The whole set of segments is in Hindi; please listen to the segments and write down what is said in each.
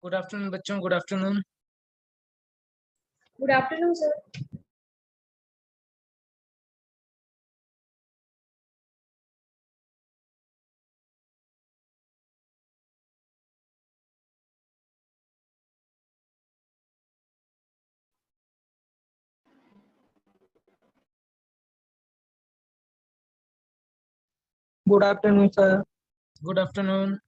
गुड आफ्टरनून बच्चों, good afternoon. Good afternoon sir. Good afternoon sir. Good afternoon.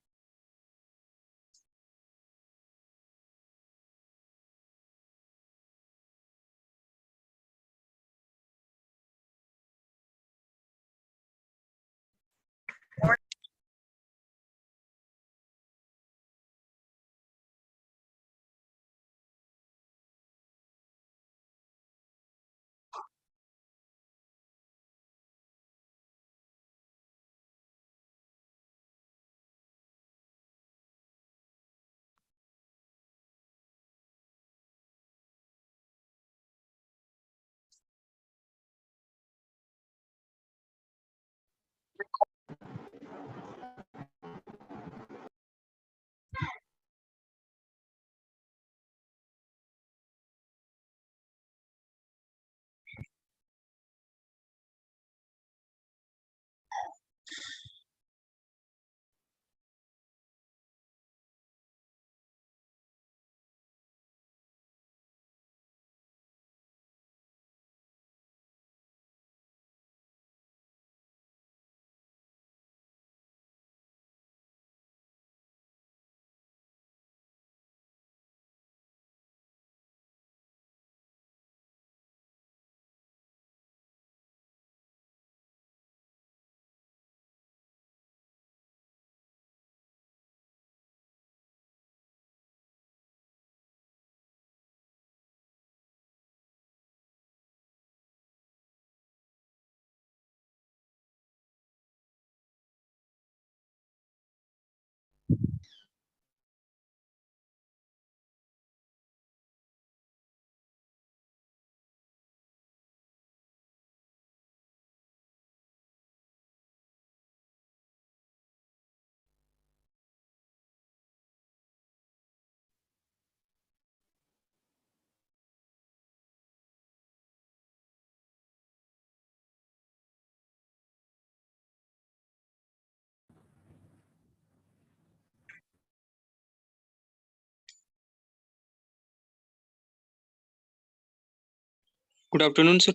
Good afternoon sir.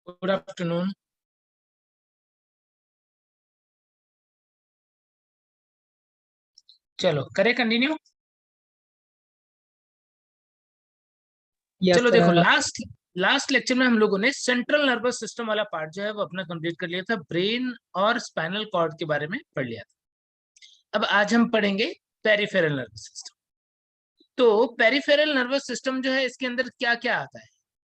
Good afternoon. चलो करें कंटिन्यू। चलो देखो, लास्ट लेक्चर में हम लोगों ने सेंट्रल नर्वस सिस्टम वाला पार्ट जो है वो अपना कंप्लीट कर लिया था, ब्रेन और स्पाइनल कॉर्ड के बारे में पढ़ लिया था। अब आज हम पढ़ेंगे पेरिफेरल नर्वस सिस्टम। तो पेरिफेरल नर्वस सिस्टम जो है इसके अंदर क्या क्या आता है,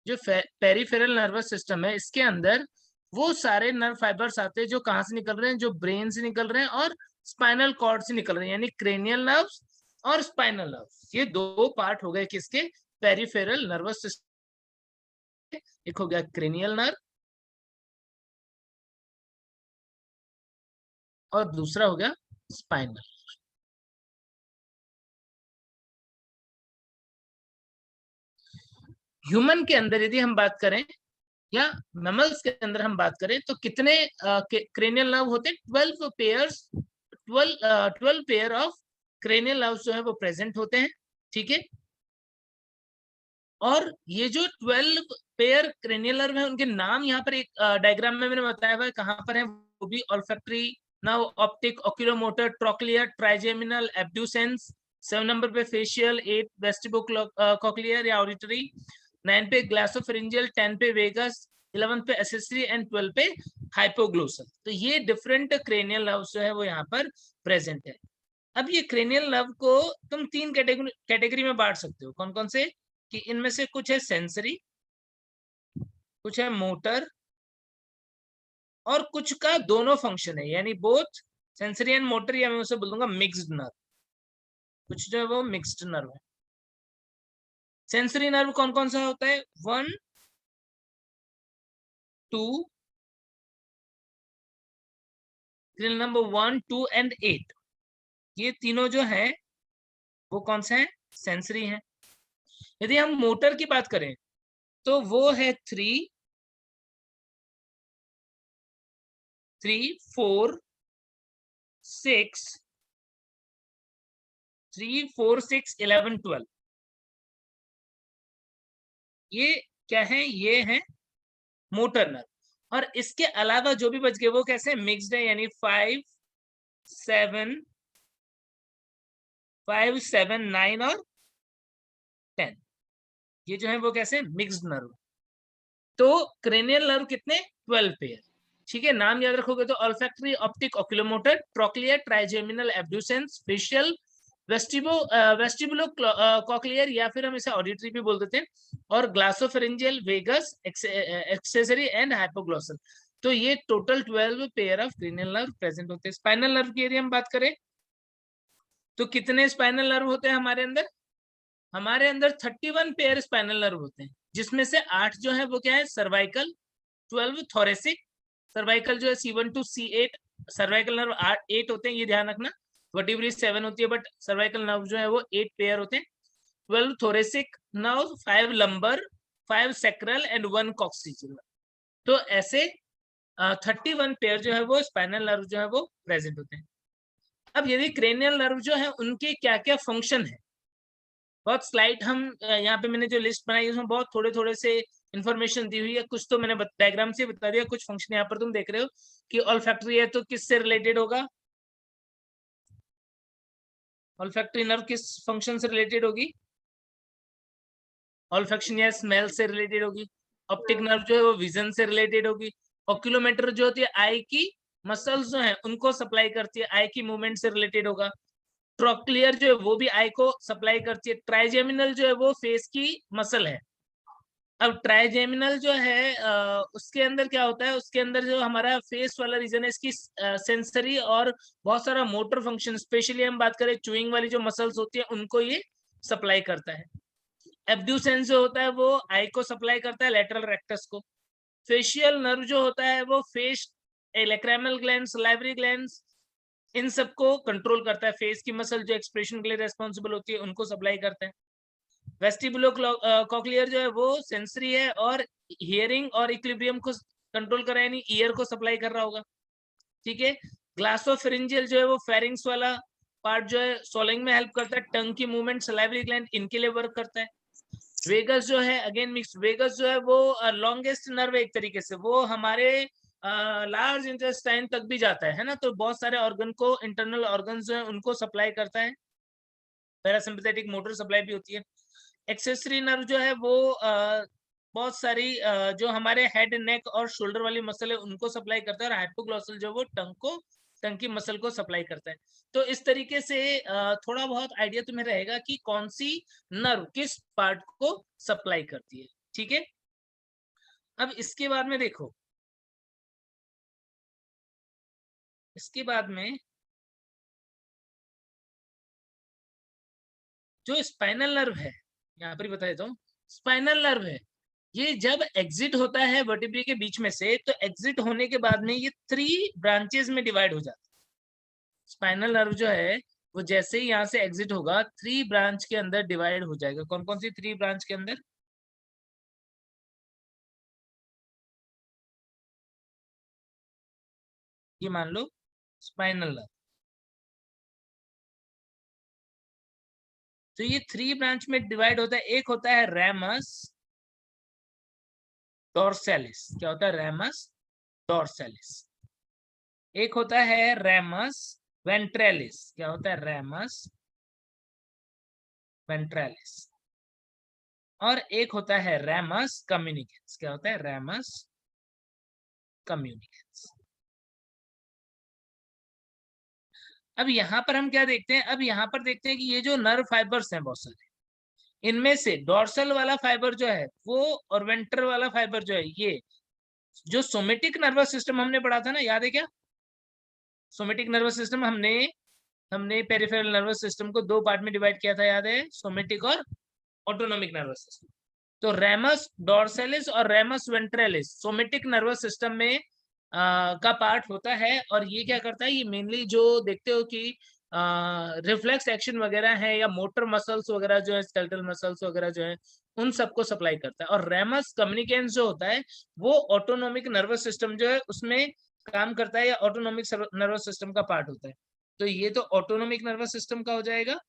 जो पेरिफेरल नर्वस सिस्टम है, इसके अंदर वो सारे नर्व फाइबर्स आते हैं जो कहाँ से निकल रहे हैं, जो ब्रेन से निकल रहे हैं और स्पाइनल कॉर्ड से निकल रहे हैं, यानी क्रेनियल नर्व्स और स्पाइनल नर्व्स। ये दो पार्ट हो गए किसके, पेरिफेरल नर्वस सिस्टम। एक हो गया क्रेनियल नर्व और दूसरा हो गया स्पाइनल। ह्यूमन के अंदर यदि हम बात करें या मैमल्स के अंदर हम बात करें तो कितने क्रेनियल नर्व होते हैं, 12 pairs, 12 pair of cranial nerve जो है वो प्रेजेंट होते हैं, ठीक है। और ये जो 12 पेयर क्रेनियल नर्व है, उनके नाम यहाँ पर एक डायग्राम में मैंने बताया हुआ है, कहाँ पर है वो भी, olfactory nerve, optic, oculomotor, trochlear, trigeminal, abducens. 7 number पे फेशियल, 8 वेस्टिबुलो कॉक्लियर या ऑडिटरी, 9 पे ग्लासोफेरिंजियल, 10 पे वेगस, 11 पे एसेसरी एंड 12 पे हाइपोग्लोसल। तो ये डिफरेंट क्रेनियल नर्व जो है वो यहाँ पर प्रेजेंट है। अब ये क्रेनियल नर्व को तुम 3 कैटेगरी में बांट सकते हो, कौन कौन से, कि इनमें से कुछ है सेंसरी, कुछ है मोटर और कुछ का दोनों फंक्शन है, यानी बोथ सेंसरी एंड मोटर, या मैं उसे बोल दूंगा मिक्स्ड नर्व। कुछ जो है वो मिक्स्ड नर्व है। सेंसरी नर्व कौन कौन सा होता है, 1, 2, नंबर 1, 2 एंड 8, ये तीनों जो है वो कौन से हैं, सेंसरी हैं। यदि हम मोटर की बात करें तो वो है 3, 4, 6, 3, 4, 6, 11, 12। ये क्या है, ये है मोटर नर्व। और इसके अलावा जो भी बच गए वो कैसे मिक्स्ड है, यानी 5, 7, 9 और 10, ये जो है वो कैसे मिक्स्ड नर्व। तो क्रेनियल नर्व कितने, 12 पेयर, ठीक है। नाम याद रखोगे तो olfactory, optic, oculomotor, trochlear, trigeminal, abducens, facial, vestibulocochlear, या फिर हम इसे ऑडिटरी भी बोल देते हैं, और glossopharyngeal, vagus, accessory and hypoglossal. तो ये total 12 pair of cranial nerve present होते हैं। स्पाइनल नर्व की यदि हम बात करें तो कितने स्पाइनल नर्व होते हैं हमारे अंदर, हमारे अंदर 31 पेयर स्पाइनल नर्व होते हैं, जिसमें से 8 जो है वो क्या है सर्वाइकल, 12 थोरेसिक, सर्वाइकल जो है C1 to C8, cervical nerve 8 होते हैं, ये ध्यान रखना। वर्टिब्री 7 होती है, बट सर्वाइकल नर्व जो है वो 8 पेयर होते हैं। 12 thoracic nerve, 5 lumbar, 5 sacral and 1 कॉक्सिजुलर। तो ऐसे 31 पेयर जो है वो स्पाइनल नर्व जो है वो प्रेजेंट होते हैं। अब यदि क्रेनियल नर्व जो है उनके क्या क्या फंक्शन है, बहुत स्लाइड हम यहाँ पे मैंने जो लिस्ट बनाई उसमें बहुत थोड़े थोड़े से इंफॉर्मेशन दी हुई है, कुछ तो मैंने डायग्राम से बता दिया, कुछ फंक्शन यहाँ पर तुम देख रहे हो कि ऑल्फैक्टरी है तो किससे रिलेटेड होगा, ऑल्फैक्टरी नर्व किस फंक्शन से रिलेटेड होगी, ऑल्फैक्शन या स्मेल से रिलेटेड होगी। ऑप्टिक नर्व जो है वो विजन से रिलेटेड होगी। ऑक्यूलोमीटर जो होती है आई की मसल्स जो है उनको सप्लाई करती है, आई की मूवमेंट से रिलेटेड होगा। ट्रोक्लियर जो है वो भी आई को सप्लाई करती है। ट्राइजेमिनल जो है वो फेस की मसल है। अब ट्राइजेमिनल जो है उसके अंदर क्या होता है, उसके अंदर जो हमारा फेस वाला रीजन है, इसकी सेंसरी और बहुत सारा मोटर फंक्शन, स्पेशली हम बात करें चूइंग वाली जो मसल्स होती है उनको ये सप्लाई करता है। एब्ड्यूसेंस जो होता है वो आई को सप्लाई करता है, लेटरल रेक्टस को। फेशियल नर्व जो होता है वो face, lacrimal gland, salivary gland, इन सबको कंट्रोल करता है। फेस की मसल जो एक्सप्रेशन के लिए रेस्पॉन्सिबल होती है उनको सप्लाई करता है। वेस्टिबुलो कॉक्लियर जो है वो सेंसरी है और हियरिंग और इक्विलिब्रियम को कंट्रोल कर रहा है, यानी ईयर को सप्लाई कर रहा होगा, ठीक है। ग्लासोफेरिंजियल जो है वो फेरिंग्स वाला पार्ट जो है सोलिंग में हेल्प करता है, टंग की मूवमेंट, सलाइवरी ग्लैंड इनके लिए वर्क करता है। वेगस जो है अगेन मिक्स, वेगस जो है वो लॉन्गेस्ट नर्व एक तरीके से, वो हमारे लार्ज इंटेस्टाइन तक भी जाता है ना, तो बहुत सारे ऑर्गन को, इंटरनल ऑर्गन जो है उनको सप्लाई करता है। पैरासिम्पैथेटिक मोटर सप्लाई भी होती है। एक्सेसरी नर्व जो है वो बहुत सारी जो हमारे हेड, नेक और शोल्डर वाली मसल है उनको सप्लाई करता है, और हाइपोग्लॉसल जो वो टंग की मसल को सप्लाई करता है। तो इस तरीके से थोड़ा बहुत आइडिया तुम्हें रहेगा कि कौन सी नर्व किस पार्ट को सप्लाई करती है, ठीक है। अब इसके बाद में देखो, इसके बाद में जो स्पाइनल नर्व है, यहाँ पर ही बता देता हूँ, स्पाइनल नर्व है, ये जब एग्जिट होता है वर्टिब्रे के बीच में से, तो एग्जिट होने के बाद में ये 3 ब्रांचेस में डिवाइड हो जाता है। स्पाइनल नर्व जो है वो जैसे ही यहाँ से एग्जिट होगा 3 ब्रांच के अंदर डिवाइड हो जाएगा। कौन कौन सी 3 ब्रांच के अंदर? ये मान लो स्पाइनल नर्व, तो ये 3 ब्रांच में डिवाइड होता है। एक होता है रैमस डॉर्सैलिस। क्या होता है? रैमस डॉर्सैलिस। एक होता है रैमस वेंट्रैलिस। क्या होता है? रैमस वेंट्रैलिस। और एक होता है रैमस कम्युनिकेंस। क्या होता है? रैमस कम्युनिकेंस। अब यहाँ पर हम क्या देखते हैं? अब यहाँ पर देखते हैं कि ये जो नर्व फाइबर्स हैं बहुत सारे, इनमें से डॉर्सल वाला फाइबर जो है वो, और वेंट्रल वाला फाइबर जो है, ये जो सोमेटिक नर्वस सिस्टम हमने पढ़ा था ना, याद है क्या? सोमेटिक नर्वस सिस्टम हमने पेरिफेरल नर्वस सिस्टम को 2 पार्ट में डिवाइड किया था, याद है? सोमेटिक और ऑटोनोमिक नर्वस सिस्टम। तो रेमस डॉर्सैलिस और रेमस वेंट्रैलिस सोमेटिक नर्वस सिस्टम में का पार्ट होता है। और ये क्या करता है? ये मेनली जो देखते हो कि रिफ्लेक्स एक्शन वगैरह है, या मोटर मसल्स वगैरह जो है, स्केलेटल मसल्स वगैरह जो है, उन सबको सप्लाई करता है। और रेमस कम्युनिकेंस जो होता है वो ऑटोनोमिक नर्वस सिस्टम जो है उसमें काम करता है, या ऑटोनोमिक नर्वस सिस्टम का पार्ट होता है। तो ये तो ऑटोनोमिक नर्वस सिस्टम का हो जाएगा,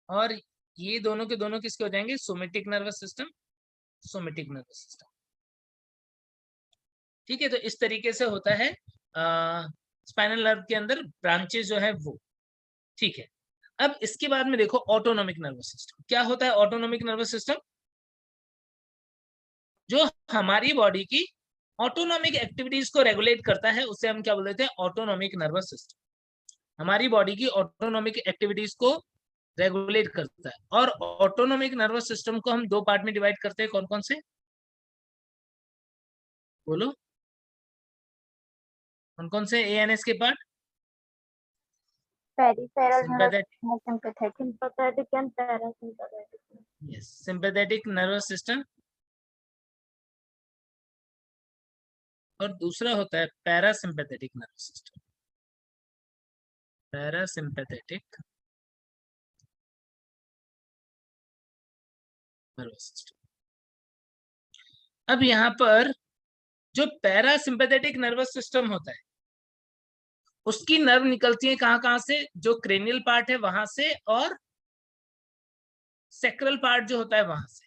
और ये दोनों के दोनों किसके हो जाएंगे? Somatic nervous system, somatic nervous system. ठीक है, तो इस तरीके से होता है स्पाइनल नर्व के अंदर ब्रांचेस जो है वो। ठीक है, अब इसके बाद में देखो ऑटोनोमिक नर्वस सिस्टम। क्या होता है ऑटोनोमिक नर्वस सिस्टम? जो हमारी बॉडी की ऑटोनोमिक एक्टिविटीज को रेगुलेट करता है, उसे हम क्या बोलते हैं? Autonomic nervous system. हमारी बॉडी की ऑटोनोमिक एक्टिविटीज को रेगुलेट करता है। और ऑटोनोमिक नर्वस सिस्टम को हम 2 पार्ट में डिवाइड करते हैं। कौन कौन से? बोलो, कौन कौन से एएनएस के part? Peripheral sympathetic, sympathetic and parasympathetic. Yes, sympathetic nervous system. और दूसरा होता है parasympathetic nervous system. Parasympathetic nervous system. अब यहाँ पर जो पैरासिम्पैथेटिक नर्वस सिस्टम होता है, उसकी नर्व निकलती है कहाँ कहाँ से? जो क्रेनियल पार्ट है वहां से, और सेक्रल पार्ट जो होता है वहां से।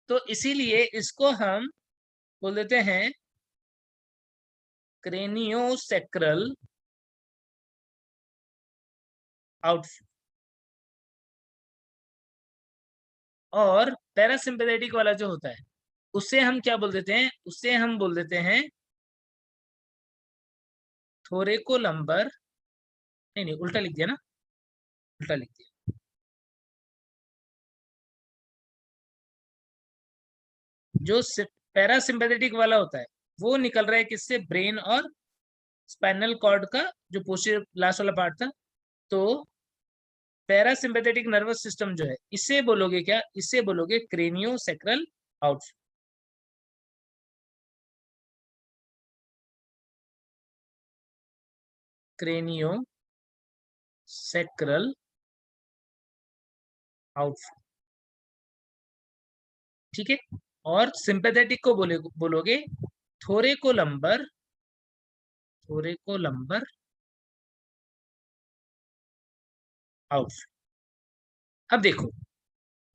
तो इसीलिए इसको हम बोल देते हैं क्रेनियोसेक्रल आउटफ्लो। और पैरासिम्पैथेटिक वाला जो होता है उसे हम क्या बोल देते हैं? उसे हम बोल देते हैं थोरेकोलंबर। नहीं नहीं, उल्टा लिख दिया ना, उल्टा लिख दिया। जो पैरासिम्पैथेटिक वाला होता है वो निकल रहा है किससे? ब्रेन और स्पाइनल कॉर्ड का जो पोस्टीरियर लास्ट वाला पार्ट था। तो पैरासिम्पैथेटिक नर्वस सिस्टम जो है, इसे बोलोगे क्या? इसे बोलोगे क्रेनियोसेक्रल आउटफ्लो। Craniosacral outflow. ठीक है, और सिंपैथेटिक को बोलोगे थोरेकोलंबर, थोरेकोलंबर आउटफ्लो। अब देखो,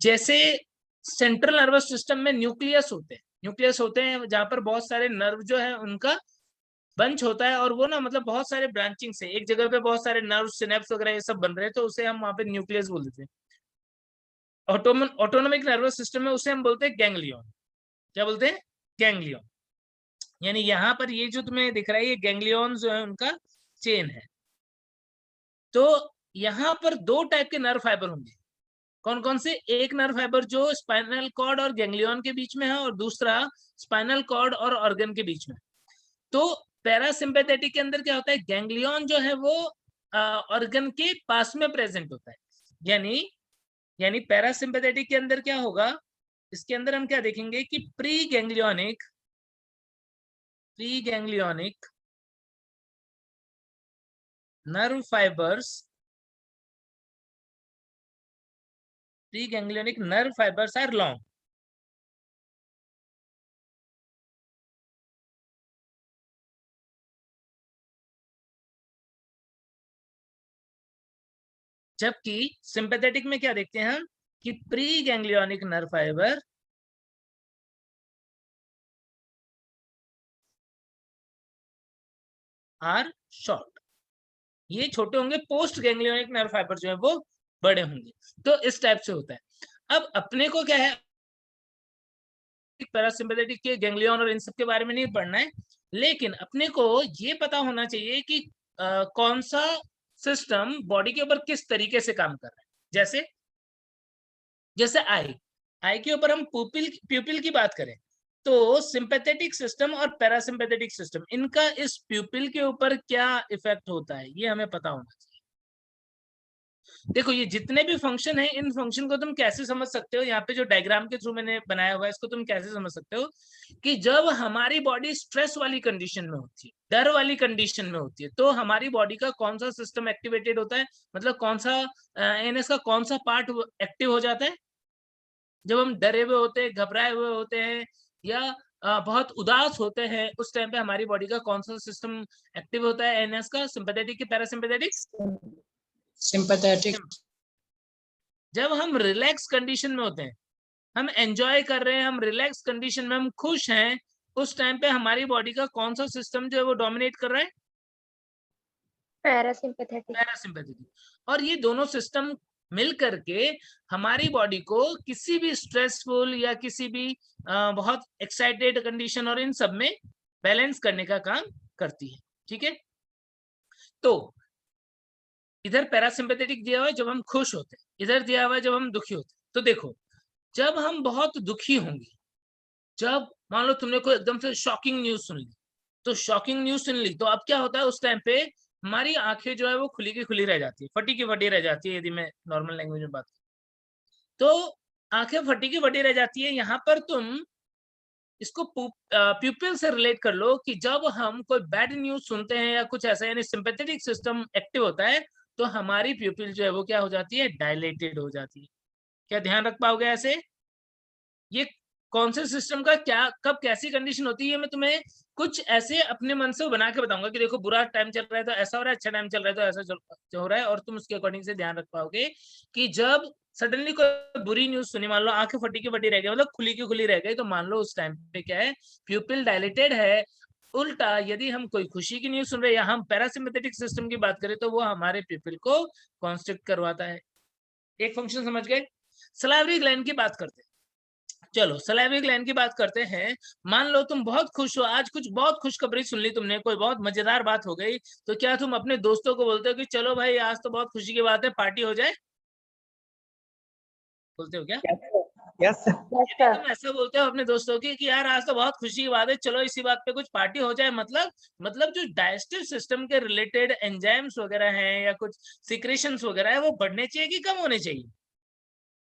जैसे सेंट्रल नर्वस सिस्टम में न्यूक्लियस होते हैं, न्यूक्लियस होते हैं जहां पर बहुत सारे नर्व जो है उनका बंच होता है, और वो ना मतलब बहुत सारे ब्रांचिंग से एक जगह पे बहुत सारे नर्व सिनेप्स वगैरह ये सब बन रहे हैं, तो उसे हम वहां पे न्यूक्लियस बोल देते हैं। ऑटोनोमिक नर्वस सिस्टम में उसे हम बोलते हैं गैंग्लियन। क्या बोलते हैं? गैंग्लियन। यानी यहाँ पर ये जो तुम्हें दिख रहा है ये गैंग्लियन जो है उनका चेन है। तो यहाँ पर 2 टाइप के नर्व फाइबर होंगे। कौन कौन से? एक नर्व फाइबर जो स्पाइनल कॉर्ड और गैंग्लियन के बीच में है और दूसरा स्पाइनल कॉर्ड और ऑर्गन के बीच में। तो पैरासिम्पैथेटिक के अंदर क्या होता है? गैंग्लियन जो है वो ऑर्गन के पास में प्रेजेंट होता है। यानी पैरासिम्पैथेटिक के अंदर क्या होगा? इसके अंदर हम क्या देखेंगे कि preganglionic nerve fibers are long. जबकि सिंपैथेटिक में क्या देखते हैं हम कि preganglionic nerve fiber are short, ये छोटे होंगे, पोस्ट गैंग्लियोनिक नर्व फाइबर जो है वो बड़े होंगे। तो इस टाइप से होता है। अब अपने को क्या है, पैरासिम्पैथेटिक के गैंग्लियन और इन सब के बारे में नहीं पढ़ना है, लेकिन अपने को ये पता होना चाहिए कि कौन सा सिस्टम बॉडी के ऊपर किस तरीके से काम कर रहा है। जैसे आई के ऊपर हम प्यूपिल की बात करें तो सिंपैथेटिक सिस्टम और पैरासिम्पैथेटिक सिस्टम, इनका इस प्यूपिल के ऊपर क्या इफेक्ट होता है ये हमें पता होना चाहिए। देखो ये जितने भी फंक्शन है, इन फंक्शन को तुम कैसे समझ सकते हो? यहाँ पे जो डायग्राम के थ्रू मैंने बनाया हुआ है, इसको तुम कैसे समझ सकते हो कि जब हमारी बॉडी स्ट्रेस वाली कंडीशन में होती है, डर वाली कंडीशन में होती है, तो हमारी बॉडी का कौन सा सिस्टम एक्टिवेटेड होता है, मतलब कौन सा एनएस का कौन सा पार्ट एक्टिव हो जाता है? जब हम डरे हुए होते हैं, घबराए हुए होते हैं या बहुत उदास होते हैं, उस टाइम पे हमारी बॉडी का कौन सा सिस्टम एक्टिव होता है? एनएस का, सिंपैथेटिक की पैरासिम्पैथेटिक? सिंपैथेटिक। जब हम रिलैक्स कंडीशन में होते हैं, हम एंजॉय कर रहे हैं, हम रिलैक्स कंडीशन में, हम खुश हैं, उस टाइम पे हमारी बॉडी का कौन सा सिस्टम जो है वो डोमिनेट कर रहा है? पैरासिम्पैथेटिक। और ये दोनों सिस्टम मिल करके हमारी बॉडी को किसी भी स्ट्रेसफुल या किसी भी बहुत एक्साइटेड कंडीशन और इन सब में बैलेंस करने का काम करती है। ठीक है, तो इधर पैरासिम्पैथेटिक दिया हुआ है जब हम खुश होते हैं, इधर दिया हुआ है जब हम दुखी होते हैं। तो देखो जब हम बहुत दुखी होंगे, जब मान लो तुमने कोई एकदम से शॉकिंग न्यूज सुन ली, तो शॉकिंग न्यूज सुन ली तो अब क्या होता है उस टाइम पे? हमारी आंखें जो है वो खुली की खुली रह जाती है, फटी की फटी रह जाती है, यदि मैं नॉर्मल लैंग्वेज में बात करूं तो आंखें फटी की फटी रह जाती है। यहाँ पर तुम इसको प्यूपिल से रिलेट कर लो कि जब हम कोई बैड न्यूज सुनते हैं या कुछ ऐसा, यानी सिंपैथेटिक सिस्टम एक्टिव होता है, तो हमारी प्यूपिल जो है वो क्या हो जाती है? डायलेटेड हो जाती है। क्या ध्यान रख पाओगे ऐसे? ये कौन से सिस्टम का क्या कब कैसी कंडीशन होती है, मैं तुम्हें कुछ ऐसे अपने मन से बना के बताऊंगा कि देखो बुरा टाइम चल रहा है तो ऐसा हो रहा है, अच्छा टाइम चल रहा है तो ऐसा हो रहा है, और तुम उसके अकॉर्डिंग से ध्यान रख पाओगे कि जब सडनली कोई बुरी न्यूज सुनी, मान लो आंखें फटी की फटी रह गई, मतलब खुली की खुली रह गई, तो मान लो उस टाइम पे क्या है? प्यूपिल डायलेटेड है। उल्टा यदि हम कोई खुशी की न्यूज सुन रहे हैं या हम पैरासिम्पैथेटिक सिस्टम की बात करें तो वो हमारे प्यूपिल को कॉन्स्ट्रिक्ट करवाता है। एक फंक्शन समझ गए? सलाइवरी ग्लैंड की बात करते हैं। चलो सलाइवरी ग्लैंड की बात करते हैं। मान लो तुम बहुत खुश हो, आज कुछ बहुत खुशखबरी सुन ली तुमने, कोई बहुत मजेदार बात हो गई, तो क्या तुम अपने दोस्तों को बोलते हो कि चलो भाई आज तो बहुत खुशी की बात है, पार्टी हो जाए? बोलते हो क्या? यस तुम ऐसा बोलते हो अपने दोस्तों की कि यार आज तो बहुत खुशी की बात है, चलो इसी बात पे कुछ पार्टी हो जाए? मतलब जो डाइजेस्टिव सिस्टम के रिलेटेड एंजाइम्स वगैरह हैं या कुछ सिक्रेशंस वगैरह है, वो बढ़ने चाहिए कि कम होने चाहिए?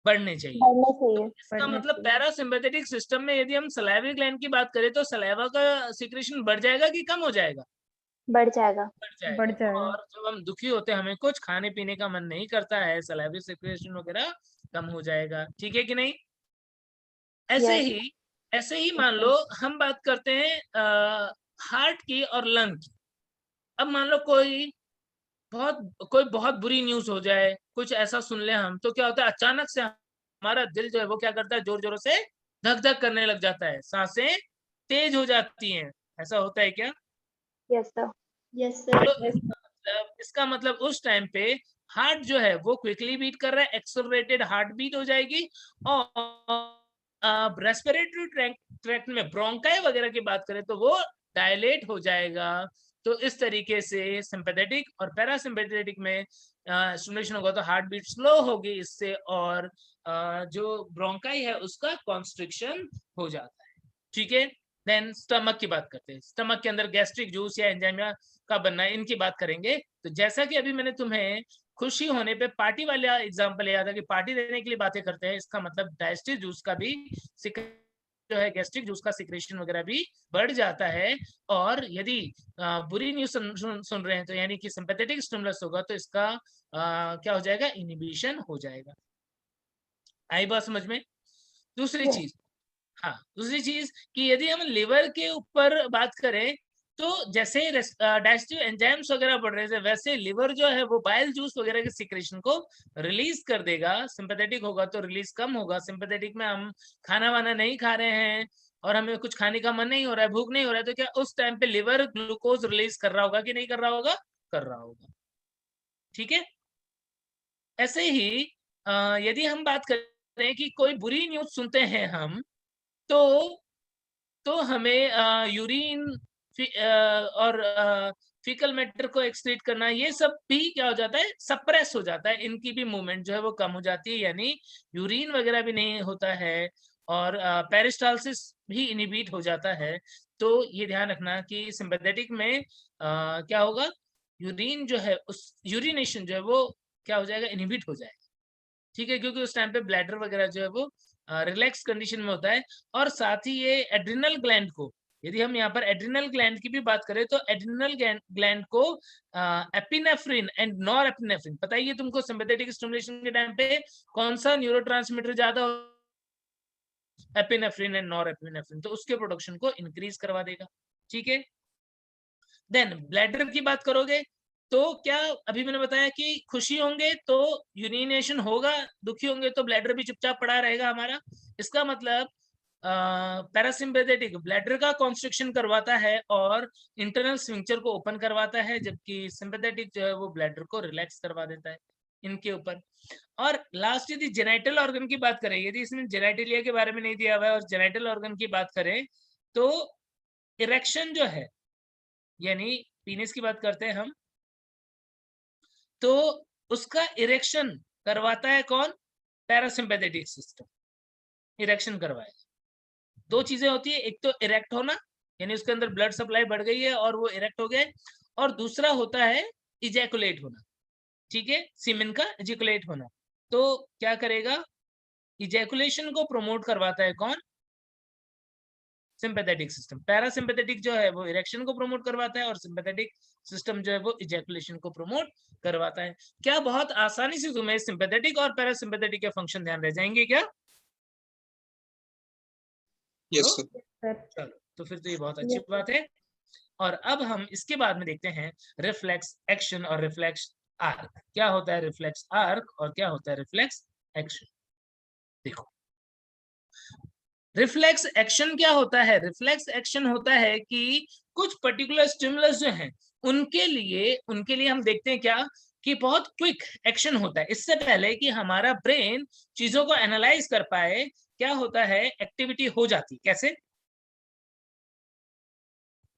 बढ़ने चाहिए। तो इसका मतलब पैरासिम्पैथेटिक सिस्टम में यदि हम सलाइवरी ग्लैंड की बात करें तो सलाइवा का सिक्रेशन बढ़ जाएगा कि कम हो जाएगा? बढ़ जाएगा। बढ़ जाएगा। और जब हम दुखी होते हैं, हमें कुछ खाने पीने का मन नहीं करता है, सलाइवरी सिक्रेशन वगैरह कम हो जाएगा। ठीक है कि नहीं? ऐसे ही मान लो हम बात करते हैं हार्ट की और लंग की। अब मान लो कोई बहुत बुरी न्यूज हो जाए, कुछ ऐसा सुन ले हम, तो क्या होता है? अचानक से हमारा दिल जो है वो क्या करता है? जोर जोरों से धक धक करने लग जाता है, सांसें तेज हो जाती हैं। ऐसा होता है क्या? Yes sir. तो इसका मतलब उस टाइम पे हार्ट जो है वो क्विकली बीट कर रहा है, एक्सेलरेटेड हार्ट बीट हो जाएगी। और रेस्पिरेटरी ट्रैक्ट में ब्रोंकाई वगैरह की बात करें तो वो डायलेट हो जाएगा। तो इस तरीके से सिंपैथेटिक और पैरासिम्पैथेटिक में स्टिमुलेशन होगा तो हार्ट बीट स्लो होगी इससे, और जो ब्रोंकाई है उसका कॉन्स्ट्रिक्शन हो जाता है। ठीक है, देन स्टमक की बात करते हैं। स्टमक के अंदर गैस्ट्रिक जूस या एंजाइम का बनना है, इनकी बात करेंगे। तो जैसा कि अभी मैंने तुम्हें खुशी होने पे पार्टी वाला एग्जांपल याद है कि पार्टी देने के लिए बातें करते हैं, इसका मतलब डाइजेस्टिव जूस का भी जो है गैस्ट्रिक जूस का सिक्रेशन वगैरह भी बढ़ जाता है। और यदि बुरी न्यूज सुन रहे हैं तो यानी कि सिंपैथेटिक स्टिमुलस होगा तो इसका क्या हो जाएगा, इनहिबिशन हो जाएगा। आई बात समझ में? दूसरी Yes. चीज, हाँ दूसरी चीज कि यदि हम लिवर के ऊपर बात करें तो जैसे डाइजेस्टिव एंजाइम्स वगैरह बढ़ रहे थे, वैसे लिवर जो है वो बाइल जूस वगैरह के सिक्रेशन को रिलीज कर देगा। सिंपैथेटिक होगा तो रिलीज कम होगा। सिंपैथेटिक में हम खाना वाना नहीं खा रहे हैं और हमें कुछ खाने का मन नहीं हो रहा है, भूख नहीं हो रहा है, तो क्या उस टाइम पे लिवर ग्लूकोज रिलीज कर रहा होगा कि नहीं कर रहा होगा? कर रहा होगा। ठीक है, ऐसे ही यदि हम बात करें कि कोई बुरी न्यूज सुनते हैं हम, तो हमें यूरिन और फीकल मैटर को एक्सक्रीट करना, ये सब भी क्या हो जाता है, सप्रेस हो जाता है। इनकी भी मूवमेंट जो है वो कम हो जाती है, यानी यूरिन वगैरह भी नहीं होता है और पेरिस्टालसिस भी इनहिबिट हो जाता है। तो ये ध्यान रखना कि सिंपैथेटिक में क्या होगा, यूरिन जो है उस यूरिनेशन जो है वो क्या हो जाएगा, इनहिबिट हो जाएगा। ठीक है, क्योंकि उस टाइम पे ब्लैडर वगैरह जो है वो रिलैक्स कंडीशन में होता है। और साथ ही ये एड्रिनल ग्लैंड को, यदि हम यहाँ पर एड्रिनल ग्लैंड की भी बात करें तो एड्रिनल ग्लैंड को एपिनेफ्रिन एंड नॉर एपिनेफ्रिन, पता ही है तुमको सिंपैथेटिक स्टिमुलेशन के टाइम पे कौन सा न्यूरोट्रांसमीटर ज्यादा, एपिनेफ्रिन एंड नॉर एपिनेफ्रिन, तो उसके प्रोडक्शन को इंक्रीज करवा देगा। ठीक है, देन ब्लैडर की बात करोगे तो क्या अभी मैंने बताया कि खुशी होंगे तो यूरिनेशन होगा, दुखी होंगे तो ब्लैडर भी चुपचाप पड़ा रहेगा हमारा। इसका मतलब पैरासिम्पैथेटिक ब्लैडर का कॉन्स्ट्रिक्शन करवाता है और इंटरनल स्फिंक्टर को ओपन करवाता है, जबकि सिंपैथेटिक जो है वो ब्लैडर को रिलैक्स करवा देता है इनके ऊपर। और लास्ट यदि जेनाइटल ऑर्गन की बात करें, यदि इसमें जेनाइटेलिया के बारे में नहीं दिया हुआ है और जेनाइटल ऑर्गन की बात करें तो इरेक्शन जो है, यानी पीनिस की बात करते हैं हम, तो उसका इरेक्शन करवाता है कौन, पैरासिम्पैथेटिक सिस्टम इरेक्शन करवाएगा। दो चीजें होती है, एक तो इरेक्ट होना यानी उसके अंदर ब्लड सप्लाई बढ़ गई है और वो इरेक्ट हो गया, और दूसरा होता है इजैकुलेट होना। ठीक है, सीमेन का इजैकुलेट होना। तो क्या करेगा, इजैकुलेशन को प्रमोट करवाता है कौन, सिंपैथेटिक सिस्टम। पैरासिम्पैथेटिक जो है वो इरेक्शन को प्रमोट करवाता है और सिंपैथेटिक सिस्टम जो है वो इजैकुलेशन को प्रमोट करवाता है। क्या बहुत आसानी से तुम्हें सिंपैथेटिक और पैरासिम्पैथेटिक के फंक्शन ध्यान रह जाएंगे क्या? यस तो सर। चलो, तो फिर तो ये बहुत अच्छी बात है। और अब हम इसके बाद में देखते हैं रिफ्लेक्स एक्शन और रिफ्लेक्स आर्क। क्या होता है रिफ्लेक्स आर्क और क्या होता है रिफ्लेक्स एक्शन? देखो, रिफ्लेक्स एक्शन क्या होता है, रिफ्लेक्स एक्शन होता है कि कुछ पर्टिकुलर स्टिमुलस जो हैं उनके लिए हम देखते हैं क्या कि बहुत क्विक एक्शन होता है। इससे पहले कि हमारा ब्रेन चीजों को एनालाइज कर पाए, क्या होता है, एक्टिविटी हो जाती। कैसे?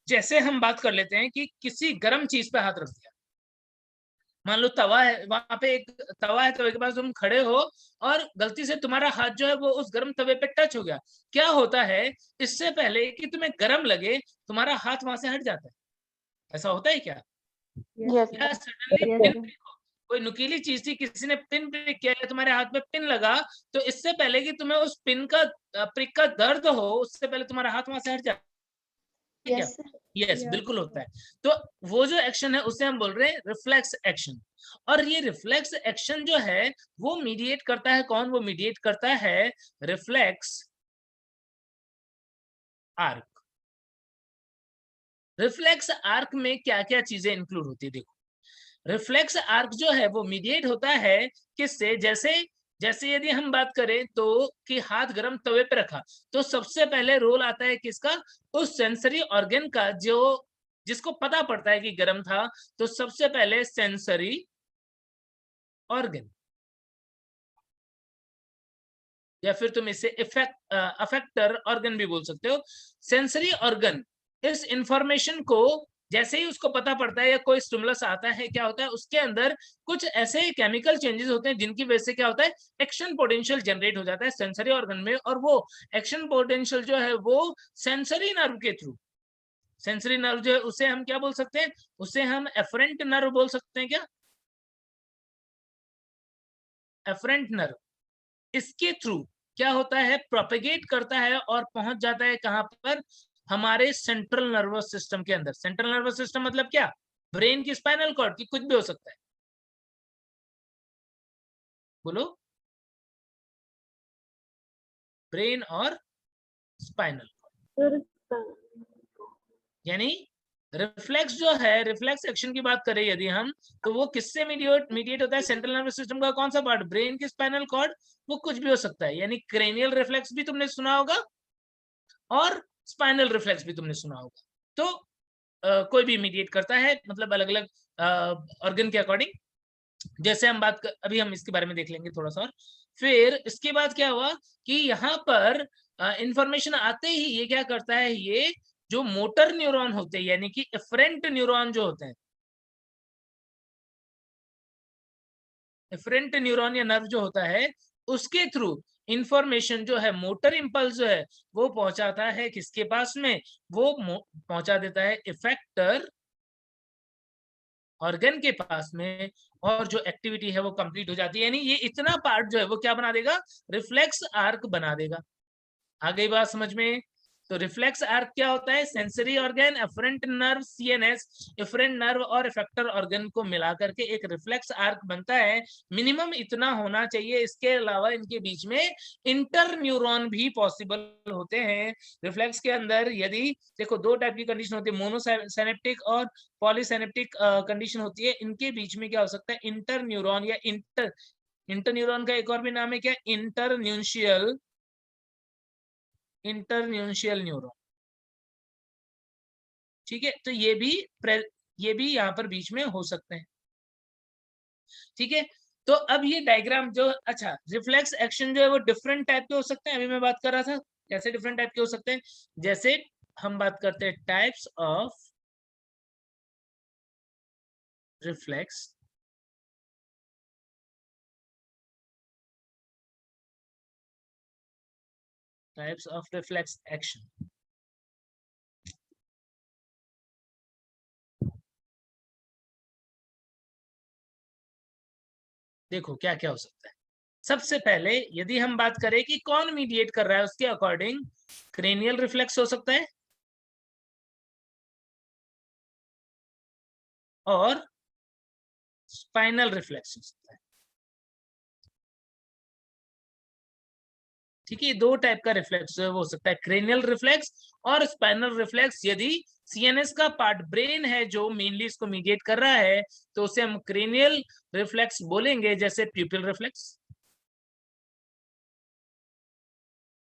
जैसे हम बात कर लेते हैं कि किसी गर्म चीज पे हाथ रख दिया, मान लो तवा है, वहां पे एक तवा है, तवे के पास तुम खड़े हो और गलती से तुम्हारा हाथ जो है वो उस गर्म तवे पे टच हो गया। क्या होता है, इससे पहले कि तुम्हें गर्म लगे तुम्हारा हाथ वहां से हट जाता है। ऐसा होता है क्या? Yes, या sir. Suddenly Yes, pin sir. Prick हो, कोई नुकीली चीज थी, किसी ने पिन प्रिक किया या तुम्हारे हाथ में पिन लगा, तो इससे पहले कि तुम्हें उस पिन का प्रिक का दर्द हो, उससे पहले तुम्हारा हाथ वहां से हट जाता है क्या? Yes, sir. यस, बिल्कुल होता है। तो वो जो एक्शन है उसे हम बोल रहे हैं रिफ्लेक्स एक्शन। और ये रिफ्लेक्स एक्शन जो है वो मीडिएट करता है कौन, वो मीडिएट करता है रिफ्लेक्स आर्क। रिफ्लेक्स आर्क में क्या क्या चीजें इंक्लूड होती है, देखो, रिफ्लेक्स आर्क जो है वो मीडिएट होता है किससे, जैसे जैसे यदि हम बात करें तो कि हाथ गर्म तवे पे रखा, तो सबसे पहले रोल आता है किसका, उस सेंसरी ऑर्गन का जो जिसको पता पड़ता है कि गर्म था। तो सबसे पहले सेंसरी ऑर्गन, या फिर तुम इसे अफेक्टर ऑर्गन भी बोल सकते हो। सेंसरी ऑर्गन इस इंफॉर्मेशन को जैसे ही उसको पता पड़ता है या कोई स्टिमुलस आता है, क्या होता है उसके अंदर कुछ ऐसे केमिकल चेंजेस होते हैं जिनकी वजह से क्या होता है, एक्शन पोटेंशियल जनरेट हो जाता है सेंसरी ऑर्गन में, और वो एक्शन पोटेंशियल जो है वो सेंसरी नर्व के थ्रू, सेंसरी नर्व जो है उसे हम क्या बोल सकते हैं, उसे हम एफरेंट नर्व बोल सकते हैं। क्या एफरेंट नर्व, इसके थ्रू क्या होता है, प्रोपेगेट करता है और पहुंच जाता है कहां पर, हमारे सेंट्रल नर्वस सिस्टम के अंदर। सेंट्रल नर्वस सिस्टम मतलब क्या, ब्रेन की स्पाइनल कॉर्ड की, कुछ भी हो सकता है, बोलो, ब्रेन और स्पाइनल कॉर्ड। यानी रिफ्लेक्स जो है, रिफ्लेक्स एक्शन की बात करें यदि हम, तो वो किससे मीडिएट होता है, सेंट्रल नर्वस सिस्टम का कौन सा पार्ट, ब्रेन की स्पाइनल कॉर्ड, वो कुछ भी हो सकता है। यानी क्रेनियल रिफ्लेक्स भी तुमने सुना होगा और स्पाइनल रिफ्लेक्स भी तुमने सुना होगा। तो कोई भी मीडिएट करता है, मतलब अलग अलग ऑर्गन के अकॉर्डिंग। जैसे हम अभी हम इसके बारे में देख लेंगे थोड़ा सा। और फिर इसके बाद क्या हुआ कि यहाँ पर इंफॉर्मेशन आते ही ये क्या करता है, ये जो मोटर न्यूरॉन होते हैं यानी कि एफरेंट न्यूरॉन जो होते हैं, एफरेंट न्यूरॉन या नर्व जो होता है, उसके थ्रू इंफॉर्मेशन जो है, मोटर इंपल्स जो है वो पहुंचाता है किसके पास में, वो पहुंचा देता है इफेक्टर ऑर्गन के पास में, और जो एक्टिविटी है वो कंप्लीट हो जाती है। यानी ये इतना पार्ट जो है वो क्या बना देगा, रिफ्लेक्स आर्क बना देगा। आ गई बात समझ में? तो रिफ्लेक्स आर्क क्या होता है, sensory organ, afferent nerve, CNS, efferent nerve और इफेक्टर ऑर्गन को मिलाकर के एक रिफ्लेक्स आर्क बनता है। मिनिमम इतना होना चाहिए, इसके अलावा इनके बीच में इंटर न्यूरॉन भी पॉसिबल होते हैं। रिफ्लेक्स के अंदर यदि देखो दो टाइप की कंडीशन होती है, मोनोसिनेप्टिक और पॉलीसिनेप्टिक कंडीशन होती है। इनके बीच में क्या हो सकता है, इंटर न्यूरॉन या इंटर न्यूरॉन का एक और भी नाम है क्या, इंटरन्यूशियल न्यूरॉन। ठीक है, तो ये भी यहाँ पर बीच में हो सकते हैं। ठीक है, तो अब ये डायग्राम जो, अच्छा, रिफ्लेक्स एक्शन जो है वो डिफरेंट टाइप के हो सकते हैं। अभी मैं बात कर रहा था कैसे डिफरेंट टाइप के हो सकते हैं। जैसे हम बात करते हैं types of reflex, types of reflex action. देखो क्या क्या हो सकता है। सबसे पहले यदि हम बात करें कि कौन मीडिएट कर रहा है, उसके अकॉर्डिंग क्रेनियल रिफ्लेक्स हो सकता है और स्पाइनल रिफ्लेक्स हो सकता है। ठीक है, दो टाइप का रिफ्लेक्स हो सकता है, क्रेनियल रिफ्लेक्स और स्पाइनल रिफ्लेक्स। यदि सीएनएस का पार्ट ब्रेन है जो मेनली इसको मीडिएट कर रहा है, तो उसे हम क्रेनियल रिफ्लेक्स बोलेंगे। जैसे प्यूपिल रिफ्लेक्स,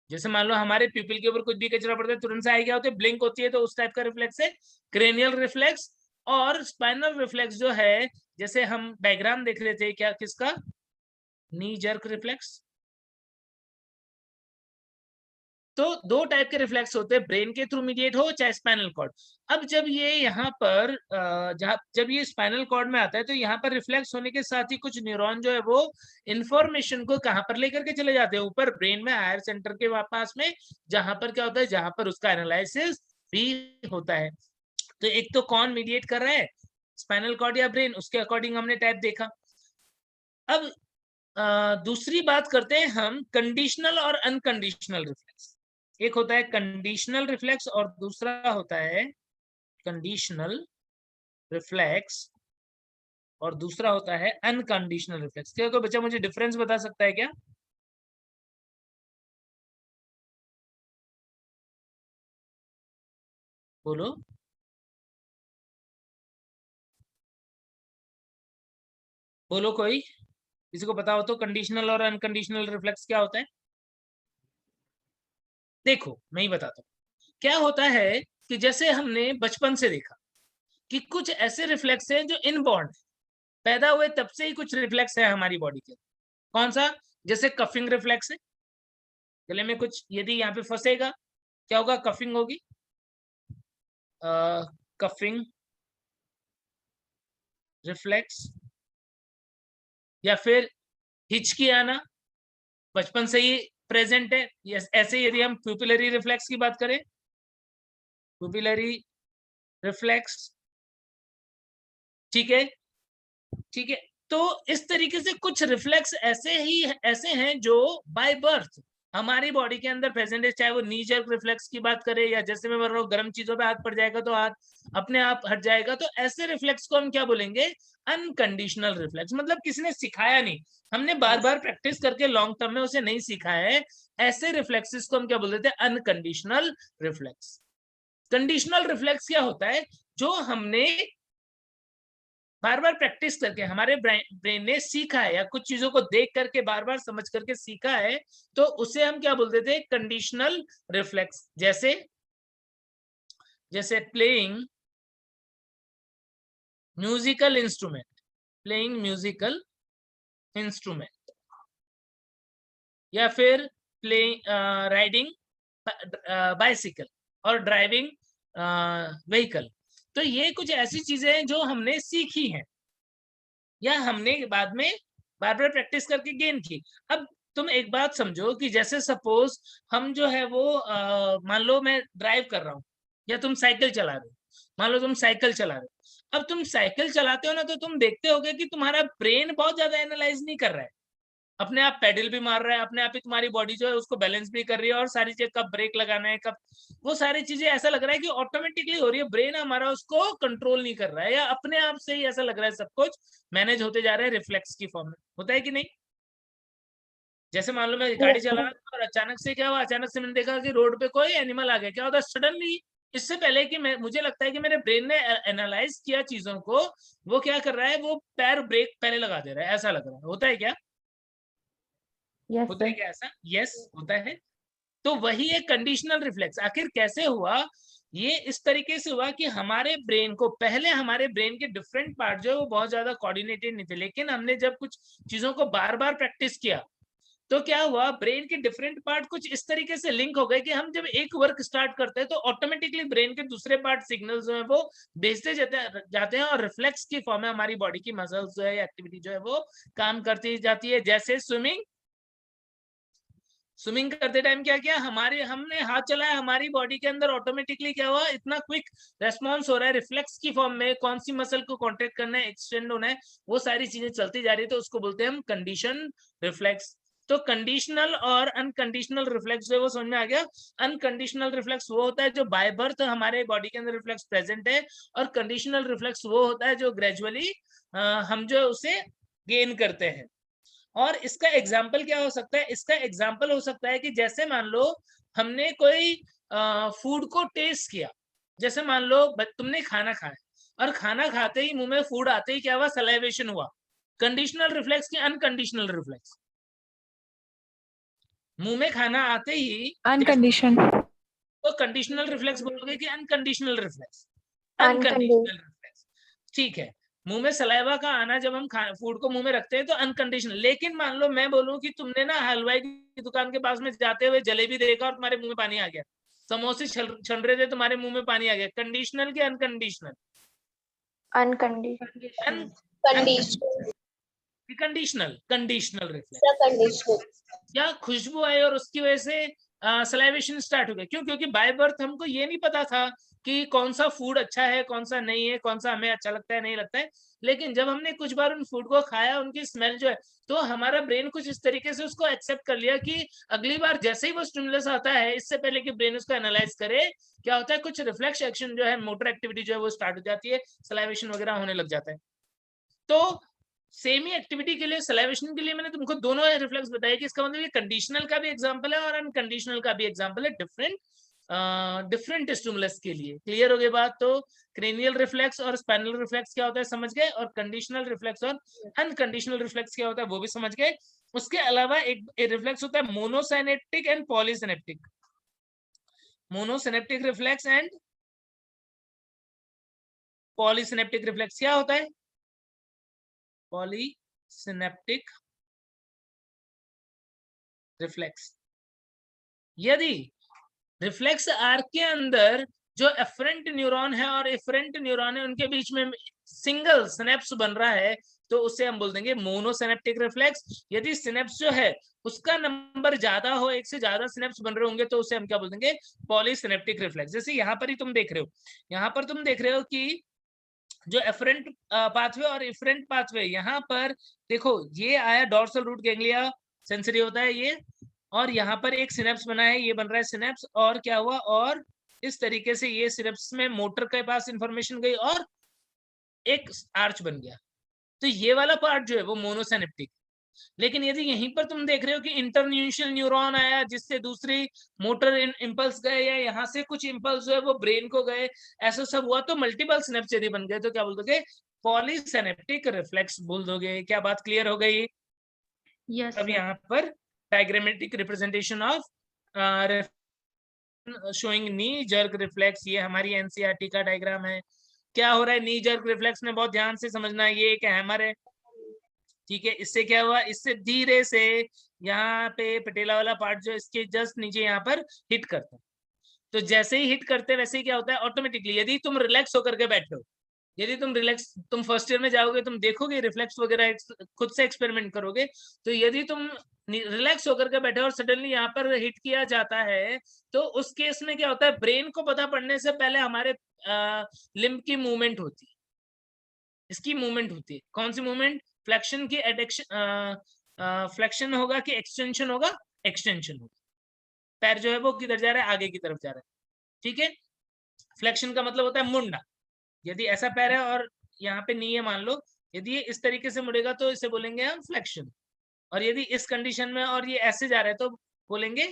जैसे मान लो हमारे प्यूपिल के ऊपर कुछ भी कचरा पड़ता है, तुरंत से आई क्या होती है, ब्लिंक होती है, तो उस टाइप का रिफ्लेक्स है क्रेनियल रिफ्लेक्स। और स्पाइनल रिफ्लेक्स जो है, जैसे हम डायग्राम देख रहे थे, क्या किसका, नी जर्क रिफ्लेक्स। तो दो टाइप के रिफ्लेक्स होते हैं, ब्रेन के थ्रू मीडिएट हो चाहे स्पाइनल कॉर्ड। अब जब ये यहाँ पर जब ये स्पाइनल कॉर्ड में आता है, तो यहाँ पर रिफ्लेक्स होने के साथ ही कुछ न्यूरॉन जो है वो इंफॉर्मेशन को कहाँ पर लेकर के चले जाते हैं, ऊपर ब्रेन में हायर सेंटर के पास में, जहां पर क्या होता है, जहां पर उसका एनालिसिस भी होता है। तो एक तो कौन मीडिएट कर रहा है, स्पाइनल कॉर्ड या ब्रेन, उसके अकॉर्डिंग हमने टाइप देखा। अब दूसरी बात करते हैं हम कंडीशनल और अनकंडीशनल रिफ्लेक्स। एक होता है कंडीशनल रिफ्लेक्स और दूसरा होता है कंडीशनल रिफ्लेक्स और दूसरा होता है अनकंडीशनल रिफ्लेक्स। क्या कोई बच्चा मुझे डिफरेंस बता सकता है क्या? बोलो, बोलो कोई, किसी को पता हो तो, कंडीशनल और अनकंडीशनल रिफ्लेक्स क्या होता है? देखो मैं ही बताता हूँ। क्या होता है कि जैसे हमने बचपन से देखा कि कुछ ऐसे रिफ्लेक्स हैं जो इनबॉर्न, पैदा हुए तब से ही कुछ रिफ्लेक्स है हमारी बॉडी के। कौन सा? जैसे कफिंग रिफ्लेक्स है, गले में कुछ यदि यहाँ पे फंसेगा क्या होगा, कफिंग होगी। कफिंग रिफ्लेक्स, या फिर हिचकी आना बचपन से ही प्रेजेंट है। ऐसे यदि हम प्यूपिलरी रिफ्लेक्स की बात करें, प्यूपिलरी रिफ्लेक्स, ठीक है, ठीक है। तो इस तरीके से कुछ रिफ्लेक्स ऐसे हैं जो बाय बर्थ हमारी बॉडी के अंदर प्रेजेंट है, चाहे वो नी जर्क रिफ्लेक्स की बात करें, या जैसे मैं बोल रहा हूँ गर्म चीजों पे हाथ पड़ जाएगा तो हाथ अपने आप हट जाएगा, तो ऐसे रिफ्लेक्स को हम क्या बोलेंगे? Unconditional reflex. मतलब किसी ने सिखाया नहीं, हमने बार बार प्रैक्टिस करके लॉन्ग टर्म में उसे नहीं सीखा है, ऐसे रिफ्लेक्सेस को हम क्या बोल देते हैं? Unconditional reflex. कंडीशनल रिफ्लेक्स क्या होता है? जो हमने बार बार प्रैक्टिस करके हमारे ब्रेन ने सीखा है, या कुछ चीजों को देख करके बार बार समझ करके सीखा है, तो उसे हम क्या बोलते थे? Conditional reflex. जैसे जैसे playing musical instrument, playing musical instrument, या फिर प्लेइंग राइडिंग बाइसिकल और ड्राइविंग व्हीकल। तो ये कुछ ऐसी चीजें हैं जो हमने सीखी हैं, या हमने बाद में बार बार प्रैक्टिस करके गेन की। अब तुम एक बात समझो कि जैसे सपोज हम जो है वो मान लो मैं ड्राइव कर रहा हूँ, या तुम साइकिल चला रहे हो, मान लो तुम साइकिल चला रहे हो। अब तुम साइकिल चलाते हो ना, तो तुम देखते होगे कि तुम्हारा ब्रेन बहुत ज्यादा एनालाइज नहीं कर रहा है, अपने आप पेडल भी मार रहा है, अपने आप ही तुम्हारी बॉडी जो है उसको बैलेंस भी कर रही है, और सारी चीज कब ब्रेक लगाना है, कब, वो सारी चीजें ऐसा लग रहा है कि ऑटोमेटिकली हो रही है। ब्रेन हमारा उसको कंट्रोल नहीं कर रहा है, या अपने आप से ही ऐसा लग रहा है सब कुछ मैनेज होते जा रहा है रिफ्लेक्स की फॉर्म में। होता है कि नहीं? जैसे मान लो मैं गाड़ी Yes, चला sir. रहा था और अचानक से क्या हुआ, अचानक से मैंने देखा कि रोड पे कोई एनिमल आ गया। क्या होता है सडनली? इससे पहले कि मुझे लगता है कि मेरे ब्रेन ने एनालाइज किया चीजों को, वो क्या कर रहा है, वो पैर ब्रेक पहले लगा दे रहा है, ऐसा लग रहा है। होता है क्या? Yes, होता है sir. क्या ऐसा? यस, होता है। तो वही एक कंडीशनल रिफ्लेक्स आखिर कैसे हुआ? ये इस तरीके से हुआ कि हमारे ब्रेन को, पहले हमारे ब्रेन के डिफरेंट पार्ट जो है वो बहुत ज्यादा कोऑर्डिनेटेड नहीं थे, लेकिन हमने जब कुछ चीजों को बार बार प्रैक्टिस किया, तो क्या हुआ, ब्रेन के डिफरेंट पार्ट कुछ इस तरीके से लिंक हो गए कि हम जब एक वर्क स्टार्ट करते हैं तो ऑटोमेटिकली ब्रेन के दूसरे पार्ट सिग्नल्स जो है वो भेजते जाते हैं, और रिफ्लेक्स की फॉर्म में हमारी बॉडी की मसल्स जो है, एक्टिविटी जो है वो काम करती जाती है। जैसे स्विमिंग करते टाइम क्या किया, हमने हाथ चलाया, हमारी बॉडी के अंदर ऑटोमेटिकली क्या हुआ, इतना क्विक रेस्पॉन्स हो रहा है रिफ्लेक्स की फॉर्म में, कौन सी मसल को कॉन्ट्रैक्ट करना है, एक्सटेंड होना है, वो सारी चीजें चलती जा रही है, तो उसको बोलते हैं हम कंडीशन रिफ्लेक्स। तो कंडीशनल और अनकंडीशनल रिफ्लेक्स जो वो समझ में आ गया। अनकंडीशनल रिफ्लेक्स वो होता है जो बाय बर्थ हमारे बॉडी के अंदर रिफ्लेक्स प्रेजेंट है, और कंडीशनल रिफ्लेक्स वो होता है जो ग्रेजुअली हम जो उसे गेन करते हैं। और इसका एग्जाम्पल क्या हो सकता है? इसका एग्जाम्पल हो सकता है कि जैसे मान लो हमने कोई फूड को टेस्ट किया, जैसे मान लो तुमने खाना खाया, और खाना खाते ही मुंह में फूड आते ही क्या हुआ, सलाइवेशन हुआ। कंडीशनल रिफ्लेक्स की अनकंडीशनल रिफ्लेक्स? मुंह में खाना आते ही अनकंडीशन। तो कंडीशनल रिफ्लेक्स बोलोगे कि unconditional reflex? Unconditional. Unconditional reflex, ठीक है। मुंह में सलाइवा का आना जब हम फूड को मुंह में रखते हैं तो अनकंडीशनल। लेकिन मान लो मैं बोलूं कि तुमने ना हलवाई की दुकान के पास में जाते हुए जलेबी देखा और तुम्हारे मुंह में पानी आ गया, समोसे छन रहे थे, तुम्हारे मुंह में पानी आ गया, कंडीशनल की unconditional? Unconditional. Conditional, conditional reflex. The conditional. या खुशबू आई और उसकी वजह से सलाइवेशन स्टार्ट हो गया। क्यों? क्योंकि बाय बर्थ हमको ये नहीं पता था कि कौन सा फूड अच्छा है, कौन सा नहीं है, कौन सा हमें अच्छा लगता है, नहीं लगता है। लेकिन जब हमने कुछ बार उन फूड को खाया, उनकी स्मेल जो है, तो हमारा ब्रेन कुछ इस तरीके से उसको एक्सेप्ट कर लिया कि अगली बार जैसे ही वो स्टिमुलस आता है, इससे पहले कि ब्रेन उसको एनालाइज करे, क्या होता है, कुछ रिफ्लेक्स एक्शन जो है, मोटर एक्टिविटी जो है वो स्टार्ट हो जाती है, सलाइवेशन वगैरह होने लग जाता है। तो सेम ही एक्टिविटी के लिए, सलाइवेशन के लिए मैंने तुमको दोनों रिफ्लेक्स बताया कि इसका मतलब ये कंडीशनल का भी एग्जांपल है और अनकंडीशनल का भी एग्जांपल है, डिफरेंट स्टिमुलस के लिए। क्लियर हो गई बात? तो क्रेनियल रिफ्लेक्स और स्पाइनल रिफ्लेक्स क्या होता है समझ गए, और कंडीशनल रिफ्लेक्स और अनकंडीशनल रिफ्लेक्स क्या होता है वो भी समझ गए। उसके अलावा एक रिफ्लेक्स होता है monosynaptic and polysynaptic. Monosynaptic reflex and polysynaptic reflex क्या होता है? पॉलीसिनेप्टिक रिफ्लेक्स, यदि रिफ्लेक्स आर्क के अंदर जो एफरेंट न्यूरॉन है और एफरेंट न्यूरॉन है, उनके बीच में सिंगल सिनेप्स बन रहा है तो उसे हम बोल देंगे मोनोसिनेप्टिक रिफ्लेक्स। यदि सिनेप्स जो है उसका नंबर ज्यादा हो, एक से ज्यादा सिनेप्स बन रहे होंगे तो उसे हम क्या बोल देंगे, पॉलीसिनेप्टिक रिफ्लेक्स। जैसे यहाँ पर ही तुम देख रहे हो, यहाँ पर तुम देख रहे हो कि जो एफरेंट पाथवे और इफरेंट पाथवे, यहाँ पर देखो ये आया डॉर्सल रूट गैंग्लिया सेंसरी होता है ये, और यहाँ पर एक सिनेप्स बना है, ये बन रहा है सिनेप्स, और क्या हुआ, और इस तरीके से ये सिनेप्स में मोटर के पास इंफॉर्मेशन गई और एक आर्च बन गया। तो ये वाला पार्ट जो है वो मोनोसिनेप्टिक। लेकिन यदि यहीं पर तुम देख रहे हो कि इंटरन्यूशनल न्यूरॉन आया जिससे दूसरी मोटर इम्पल्स गए, या यहाँ से कुछ इम्पल्स जो है वो ब्रेन को गए, ऐसा सब हुआ, तो मल्टीपल सिनेप्स यदि बन गए तो क्या बोल दोगे, पॉलीसिनेप्टिक रिफ्लेक्स बोल दोगे। क्या बात क्लियर हो गई? Yes, अब sir. यहाँ पर diagrammatic representation of showing knee jerk reflex, ये हमारी एनसीईआरटी का डायग्राम है। क्या हो रहा है नी जर्क रिफ्लेक्स में, बहुत ध्यान से समझना है। ये एक हैमर है, ठीक है, इससे क्या हुआ, इससे धीरे से यहाँ पे पटेला वाला पार्ट जो इसके जस्ट नीचे यहाँ पर हिट करता है। तो जैसे ही हिट करते हैं वैसे ही क्या होता है, ऑटोमेटिकली यदि तुम रिलैक्स होकर के बैठे हो, यदि तुम रिलैक्स, तुम फर्स्ट ईयर में जाओगे, तुम देखोगे रिफ्लेक्स वगैरह खुद से एक्सपेरिमेंट करोगे, तो यदि तुम रिलैक्स होकर के बैठे और सडनली यहाँ पर हिट किया जाता है, तो उस केस में क्या होता है, ब्रेन को पता पड़ने से पहले हमारे लिम्ब की मूवमेंट होती है, इसकी मूवमेंट होती है। कौन सी मूवमेंट? फ्लेक्शन की एडेक्शन, फ्लेक्शन होगा कि एक्सटेंशन होगा? एक्सटेंशन होगा। पैर जो है वो किधर जा रहा है, आगे की तरफ जा रहा है, ठीक है। फ्लेक्शन का मतलब होता है मुड़ना। यदि ऐसा पैर है और यहाँ पे नी है मान लो, यदि ये इस तरीके से मुड़ेगा तो इसे बोलेंगे हम फ्लेक्शन, और यदि इस कंडीशन में और ये ऐसे जा रहा है तो बोलेंगे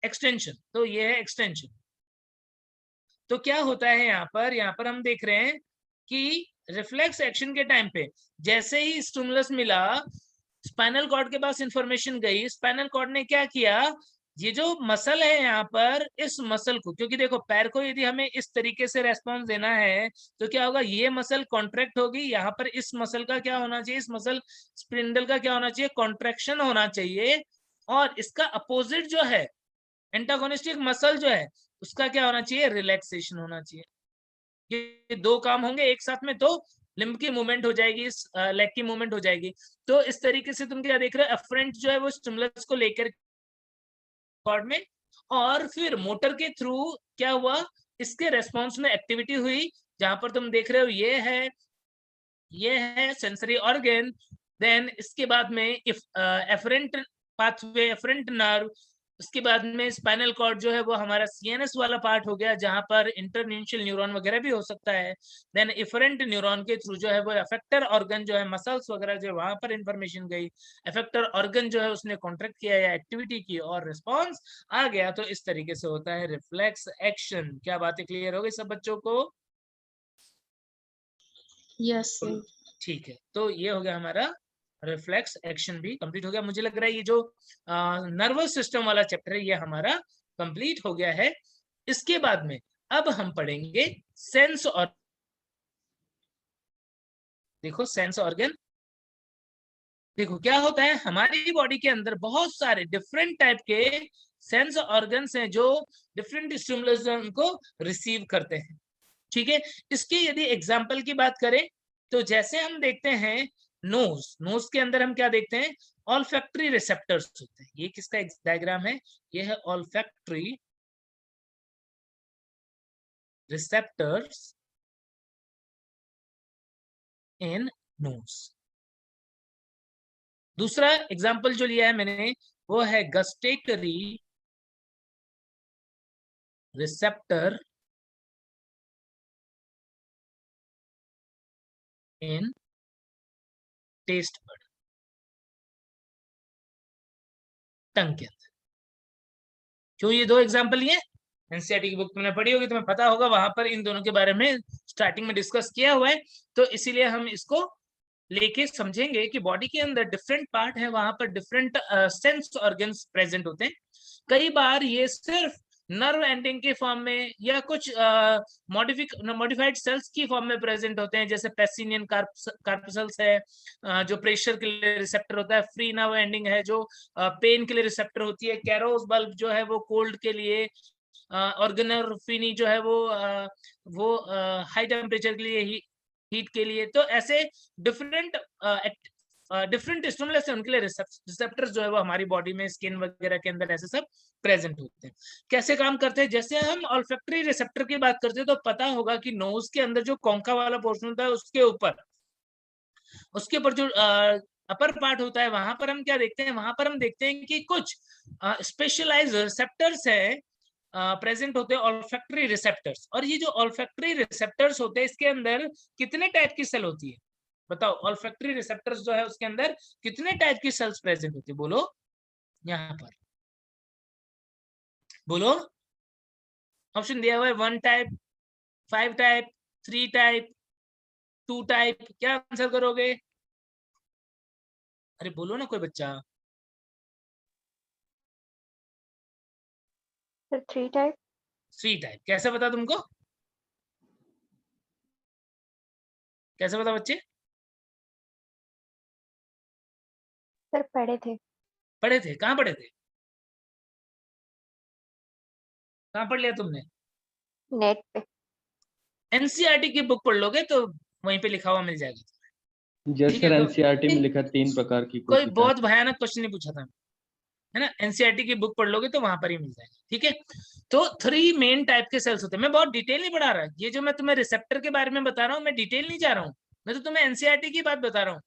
एक्सटेंशन। तो ये है एक्सटेंशन। तो क्या होता है यहाँ पर हम देख रहे हैं कि रिफ्लेक्स एक्शन के टाइम पे जैसे ही स्टिमुलस मिला, स्पाइनल कॉर्ड के पास इंफॉर्मेशन गई, स्पाइनल कॉर्ड ने क्या किया, ये जो मसल है यहाँ पर, इस मसल को, क्योंकि देखो पैर को यदि हमें इस तरीके से रेस्पॉन्स देना है तो क्या होगा, ये मसल कॉन्ट्रैक्ट होगी, यहाँ पर इस मसल का क्या होना चाहिए, इस मसल स्पिंडल का क्या होना चाहिए, कॉन्ट्रैक्शन होना चाहिए, और इसका अपोजिट जो है एंटागोनिस्टिक मसल जो है उसका क्या होना चाहिए, रिलैक्सेशन होना चाहिए। ये दो काम होंगे एक साथ में तो लिम्ब की मूवमेंट हो जाएगी, लेग की मूवमेंट हो जाएगी। तो इस तरीके से तुम क्या देख रहे हो, एफरेंट जो है वो स्टिमुलस को लेकर कॉर्ड में, और फिर मोटर के थ्रू क्या हुआ, इसके रेस्पॉन्स में एक्टिविटी हुई। जहां पर तुम देख रहे हो ये है सेंसरी ऑर्गन। देन इसके बाद में if afferent pathway, efferent nerve, उसके बाद में स्पाइनल कॉर्ड जो है वो हमारा सीएनएस वाला पार्ट हो गया, जहां पर इंटरन्यूशनल न्यूरॉन वगैरह भी हो सकता है। देन इफरेंट न्यूरॉन के थ्रू जो है वो अफेक्टर ऑर्गन जो है, मसल्स वगैरह जो है वहां पर इंफॉर्मेशन गई, अफेक्टर ऑर्गन जो है उसने कॉन्ट्रैक्ट किया या एक्टिविटी की और रिस्पॉन्स आ गया। तो इस तरीके से होता है रिफ्लेक्स एक्शन। क्या बातें क्लियर हो गई सब बच्चों को? Yes, sir. ठीक है, तो ये हो गया हमारा रिफ्लेक्स एक्शन भी कंप्लीट हो गया। मुझे लग रहा है ये जो नर्वस सिस्टम वाला चैप्टर है ये हमारा कंप्लीट हो गया है। इसके बाद में अब हम पढ़ेंगे सेंस और, देखो सेंस ऑर्गन, देखो क्या होता है, हमारी बॉडी के अंदर बहुत सारे डिफरेंट टाइप के सेंस ऑर्गन्स हैं जो डिफरेंट स्टिमुलस उनको रिसीव करते हैं, ठीक है। इसके यदि एग्जाम्पल की बात करें तो जैसे हम देखते हैं नोज के अंदर हम क्या देखते हैं, ऑल्फैक्टरी रिसेप्टर्स होते हैं। ये किसका डायग्राम है, ये है ऑल्फैक्टरी रिसेप्टर्स इन नोज। दूसरा एग्जाम्पल जो लिया है मैंने वो है gustatory receptor in taste bud, tongue के अंदर। क्यों ये दो एग्जाम्पल लिए? एनसीईआरटी की बुक तुमने पढ़ी होगी, तुम्हें पता होगा, वहां पर इन दोनों के बारे में स्टार्टिंग में डिस्कस किया हुआ है। तो इसीलिए हम इसको लेके समझेंगे कि बॉडी के अंदर डिफरेंट पार्ट है, वहां पर डिफरेंट सेंस ऑर्गन्स प्रेजेंट होते हैं। कई बार ये सिर्फ नर्व एंडिंग के फॉर्म में या कुछ मॉडिफाइड सेल्स की फॉर्म में प्रेजेंट होते हैं, जैसे पेसिनियन कार्पसल्स है जो प्रेशर के लिए रिसेप्टर होता है, फ्री नर्व एंडिंग है जो पेन के लिए रिसेप्टर होती है, कैरोस बल्ब जो है वो कोल्ड के लिए, ऑर्गेनर फिनी जो है वो हाई टेम्परेचर के लिए ही हीट के लिए। तो ऐसे डिफरेंट डिफरेंट स्टिमुलस है, उनके लिए रिसेप्टर्स जो है वो हमारी बॉडी में, स्किन वगैरह के अंदर ऐसे सब प्रेजेंट होते हैं। कैसे काम करते हैं, जैसे हम ऑल्फैक्टरी रिसेप्टर की बात करते हैं तो पता होगा कि नोज के अंदर जो कोंका वाला पोर्शन होता है उसके ऊपर जो अपर पार्ट होता है, वहां पर हम क्या देखते हैं, वहां पर हम देखते हैं कि कुछ स्पेशलाइज्ड रिसेप्टर्स है प्रेजेंट होते हैं, ऑल्फैक्टरी रिसेप्टर्स। और ये जो ऑल्फैक्टरी रिसेप्टर्स होते हैं इसके अंदर कितने टाइप की सेल होती है, बताओ। ऑल्फैक्टरी रिसेप्टर्स जो है उसके अंदर कितने टाइप की सेल्स प्रेजेंट होती है, बोलो यहाँ पर, बोलो। ऑप्शन दिया हुआ है 1 टाइप, 5 टाइप, 3 टाइप, 2 टाइप, क्या आंसर करोगे? अरे बोलो ना कोई बच्चा। Sir 3 type. 3 टाइप, कैसे पता तुमको, कैसे पता बच्चे? सर पढ़े थे। पढ़े थे, कहाँ पढ़े थे, कहाँ पढ़ लिया तुमने? नेट पे। एनसीईआरटी की बुक पढ़ लोगे तो वहीं पे लिखा हुआ मिल जाएगा। जैसे ठीक है, सर तो एनसीईआरटी में लिखा 3 प्रकार की कोई कोशिका। बहुत भयानक क्वेश्चन नहीं पूछा था, है ना। एनसीईआरटी की बुक पढ़ लोगे तो वहां पर ही मिल जाएगा। ठीक है, तो 3 मेन टाइप के सेल्स होते हैं। मैं बहुत डिटेल नहीं पढ़ा रहा, ये जो मैं तुम्हें रिसेप्टर के बारे में बता रहा हूँ मैं डिटेल नहीं जा रहा हूँ, मैं तो तुम्हें एनसीईआरटी की बात बता रहा हूँ।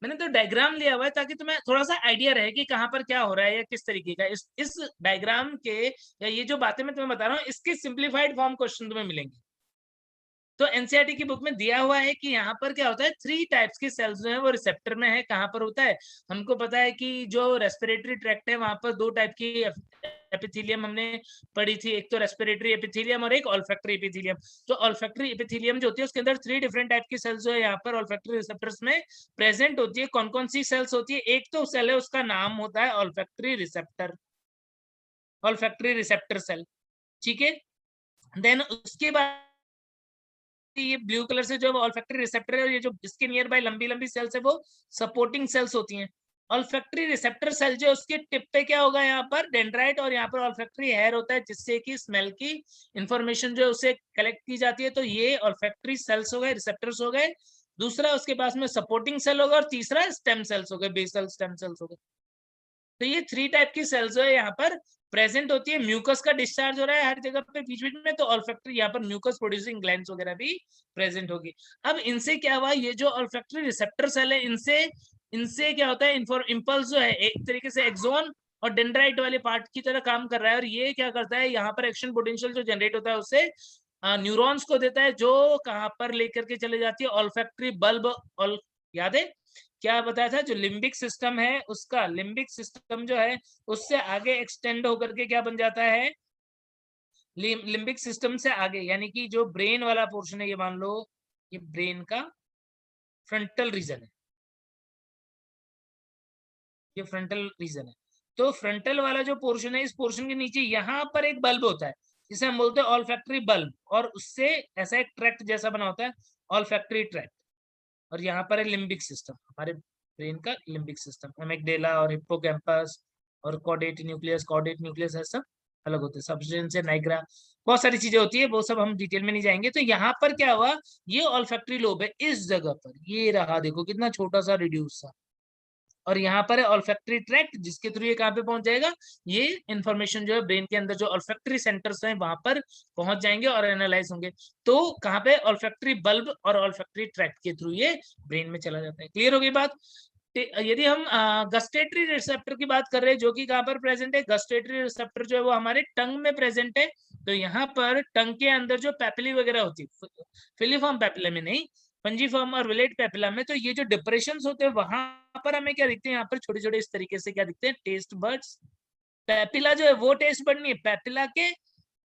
मैंने तो डायग्राम लिया हुआ है ताकि तुम्हें थोड़ा सा आइडिया रहे कि कहाँ पर क्या हो रहा है या किस तरीके का। इस डायग्राम के या ये जो बातें मैं तुम्हें बता रहा हूँ इसके सिंप्लीफाइड फॉर्म क्वेश्चन तुम्हें मिलेंगे। तो एनसीईआरटी की बुक में दिया हुआ है कि यहाँ पर क्या होता है, 3 टाइप्स की सेल्स जो है वो रिसेप्टर में है। कहाँ पर होता है, हमको पता है कि जो रेस्पिरेटरी ट्रैक्ट है वहां पर 2 टाइप की एपिथेलियम हमने पढ़ी थी, एक तो रेस्पिरेटरी एपिथेलियम और एक ऑल्फैक्टरी एपिथेलियम। तो ऑल्फैक्टरी एपिथेलियम जो होती है उसके अंदर 3 डिफरेंट टाइप की सेल्स जो है यहाँ पर ऑल्फैक्टरी रिसेप्टर्स में प्रेजेंट होती है। कौन कौन सी सेल्स होती है, एक तो सेल है उसका नाम होता है olfactory receptor, olfactory receptor cell. ठीक है, देन उसके बाद ये ब्लू कलर से जो ऑल्फैक्टरी रिसेप्टर है और ये जो इसके नियर बाय लंबी लंबी सेल्स है वो सपोर्टिंग सेल्स होती हैं। ऑल्फैक्टरी रिसेप्टर सेल जो उसके टिप पे क्या होगा, यहाँ पर डेंड्राइट और यहाँ पर ऑल्फैक्टरी हेयर होता है जिससे कि स्मेल की इंफॉर्मेशन जो उसे कलेक्ट की जाती है। तो ये ऑल्फैक्टरी सेल्स हो गए, रिसेप्टर्स हो गए। दूसरा उसके पास में सपोर्टिंग सेल होगा और तीसरा स्टेम सेल्स हो गए, बेसल स्टेम सेल्स हो गए। तो ये 3 टाइप की सेल्स जो है यहाँ पर प्रेजेंट होती है। म्यूकस का डिस्चार्ज हो रहा है हर जगह पे बीच बीच में, तो ऑल्फैक्टरी यहाँ पर म्यूकस प्रोड्यूसिंग ग्लैंड्स वगैरह भी प्रेजेंट होगी। अब इनसे क्या हुआ, ये जो ऑल्फैक्टरी रिसेप्टर सेल है इनसे इनसे क्या होता है, इंपल्स जो है एक तरीके से एक्सोन और डेंड्राइट वाले पार्ट की तरह काम कर रहा है। और ये क्या करता है, यहाँ पर एक्शन पोटेंशियल जो जनरेट होता है उससे न्यूरॉन्स को देता है, जो कहाँ पर लेकर के चले जाती है ऑल्फैक्टरी बल्ब। याद है क्या बताया था, जो लिम्बिक सिस्टम है उसका, लिम्बिक सिस्टम जो है उससे आगे एक्सटेंड होकर के क्या बन जाता है, लिम्बिक सिस्टम से आगे, यानी कि जो ब्रेन वाला पोर्शन है, ये मान लो ये ब्रेन का फ्रंटल रीजन है, ये फ्रंटल रीजन है। तो फ्रंटल वाला जो पोर्शन है, इस पोर्शन के नीचे यहाँ पर एक बल्ब होता है जिसे हम बोलते हैं ऑल्फैक्टरी बल्ब, और उससे ऐसा एक ट्रैक्ट जैसा बना होता है, ऑल्फैक्टरी ट्रैक्ट। और यहाँ पर है लिम्बिक सिस्टम, हमारे ब्रेन का लिम्बिक सिस्टम, एमिगडेला और हिप्पोकैम्पस और कॉर्डेट न्यूक्लियस है, सब अलग होते हैं, सब्सटेंशिया नाइग्रा, बहुत सारी चीजें होती है, वो सब हम डिटेल में नहीं जाएंगे। तो यहाँ पर क्या हुआ, ये ऑल्फैक्टरी लोब है इस जगह पर, ये रहा, देखो कितना छोटा सा रिड्यूस सा, और यहाँ पर है ऑल्फैक्टरी ट्रैक्ट जिसके थ्रू ये कहाँ पे पहुंच जाएगा, ये इंफॉर्मेशन जो है ब्रेन के अंदर जो ऑल्फैक्टरी सेंटर्स हैं वहां पर पहुंच जाएंगे और एनालाइज होंगे। तो कहाँ पे, ऑल्फैक्टरी बल्ब और ऑल्फैक्टरी ट्रैक्ट के थ्रू ये ब्रेन में चला जाता है। क्लियर होगी बात। यदि हम गस्टेटरी रिसेप्टर की बात कर रहे हैं जो कि कहाँ पर प्रेजेंट है, गस्टेटरी रिसेप्टर जो है वो हमारे टंग में प्रेजेंट है। तो यहाँ पर टंग के अंदर जो पैपिली वगैरह होती है, फिलीफॉर्म पैपिला में नहीं, पंजीफॉर्म और विलेट पैपिला में, तो ये जो डिप्रेशंस होते हैं वहां पर हमें क्या दिखते हैं, यहाँ पर छोटे छोटे इस तरीके से क्या दिखते हैं, टेस्ट बर्ड्स। पैपिला जो है वो टेस्ट बर्ड नहीं है, पैपिला के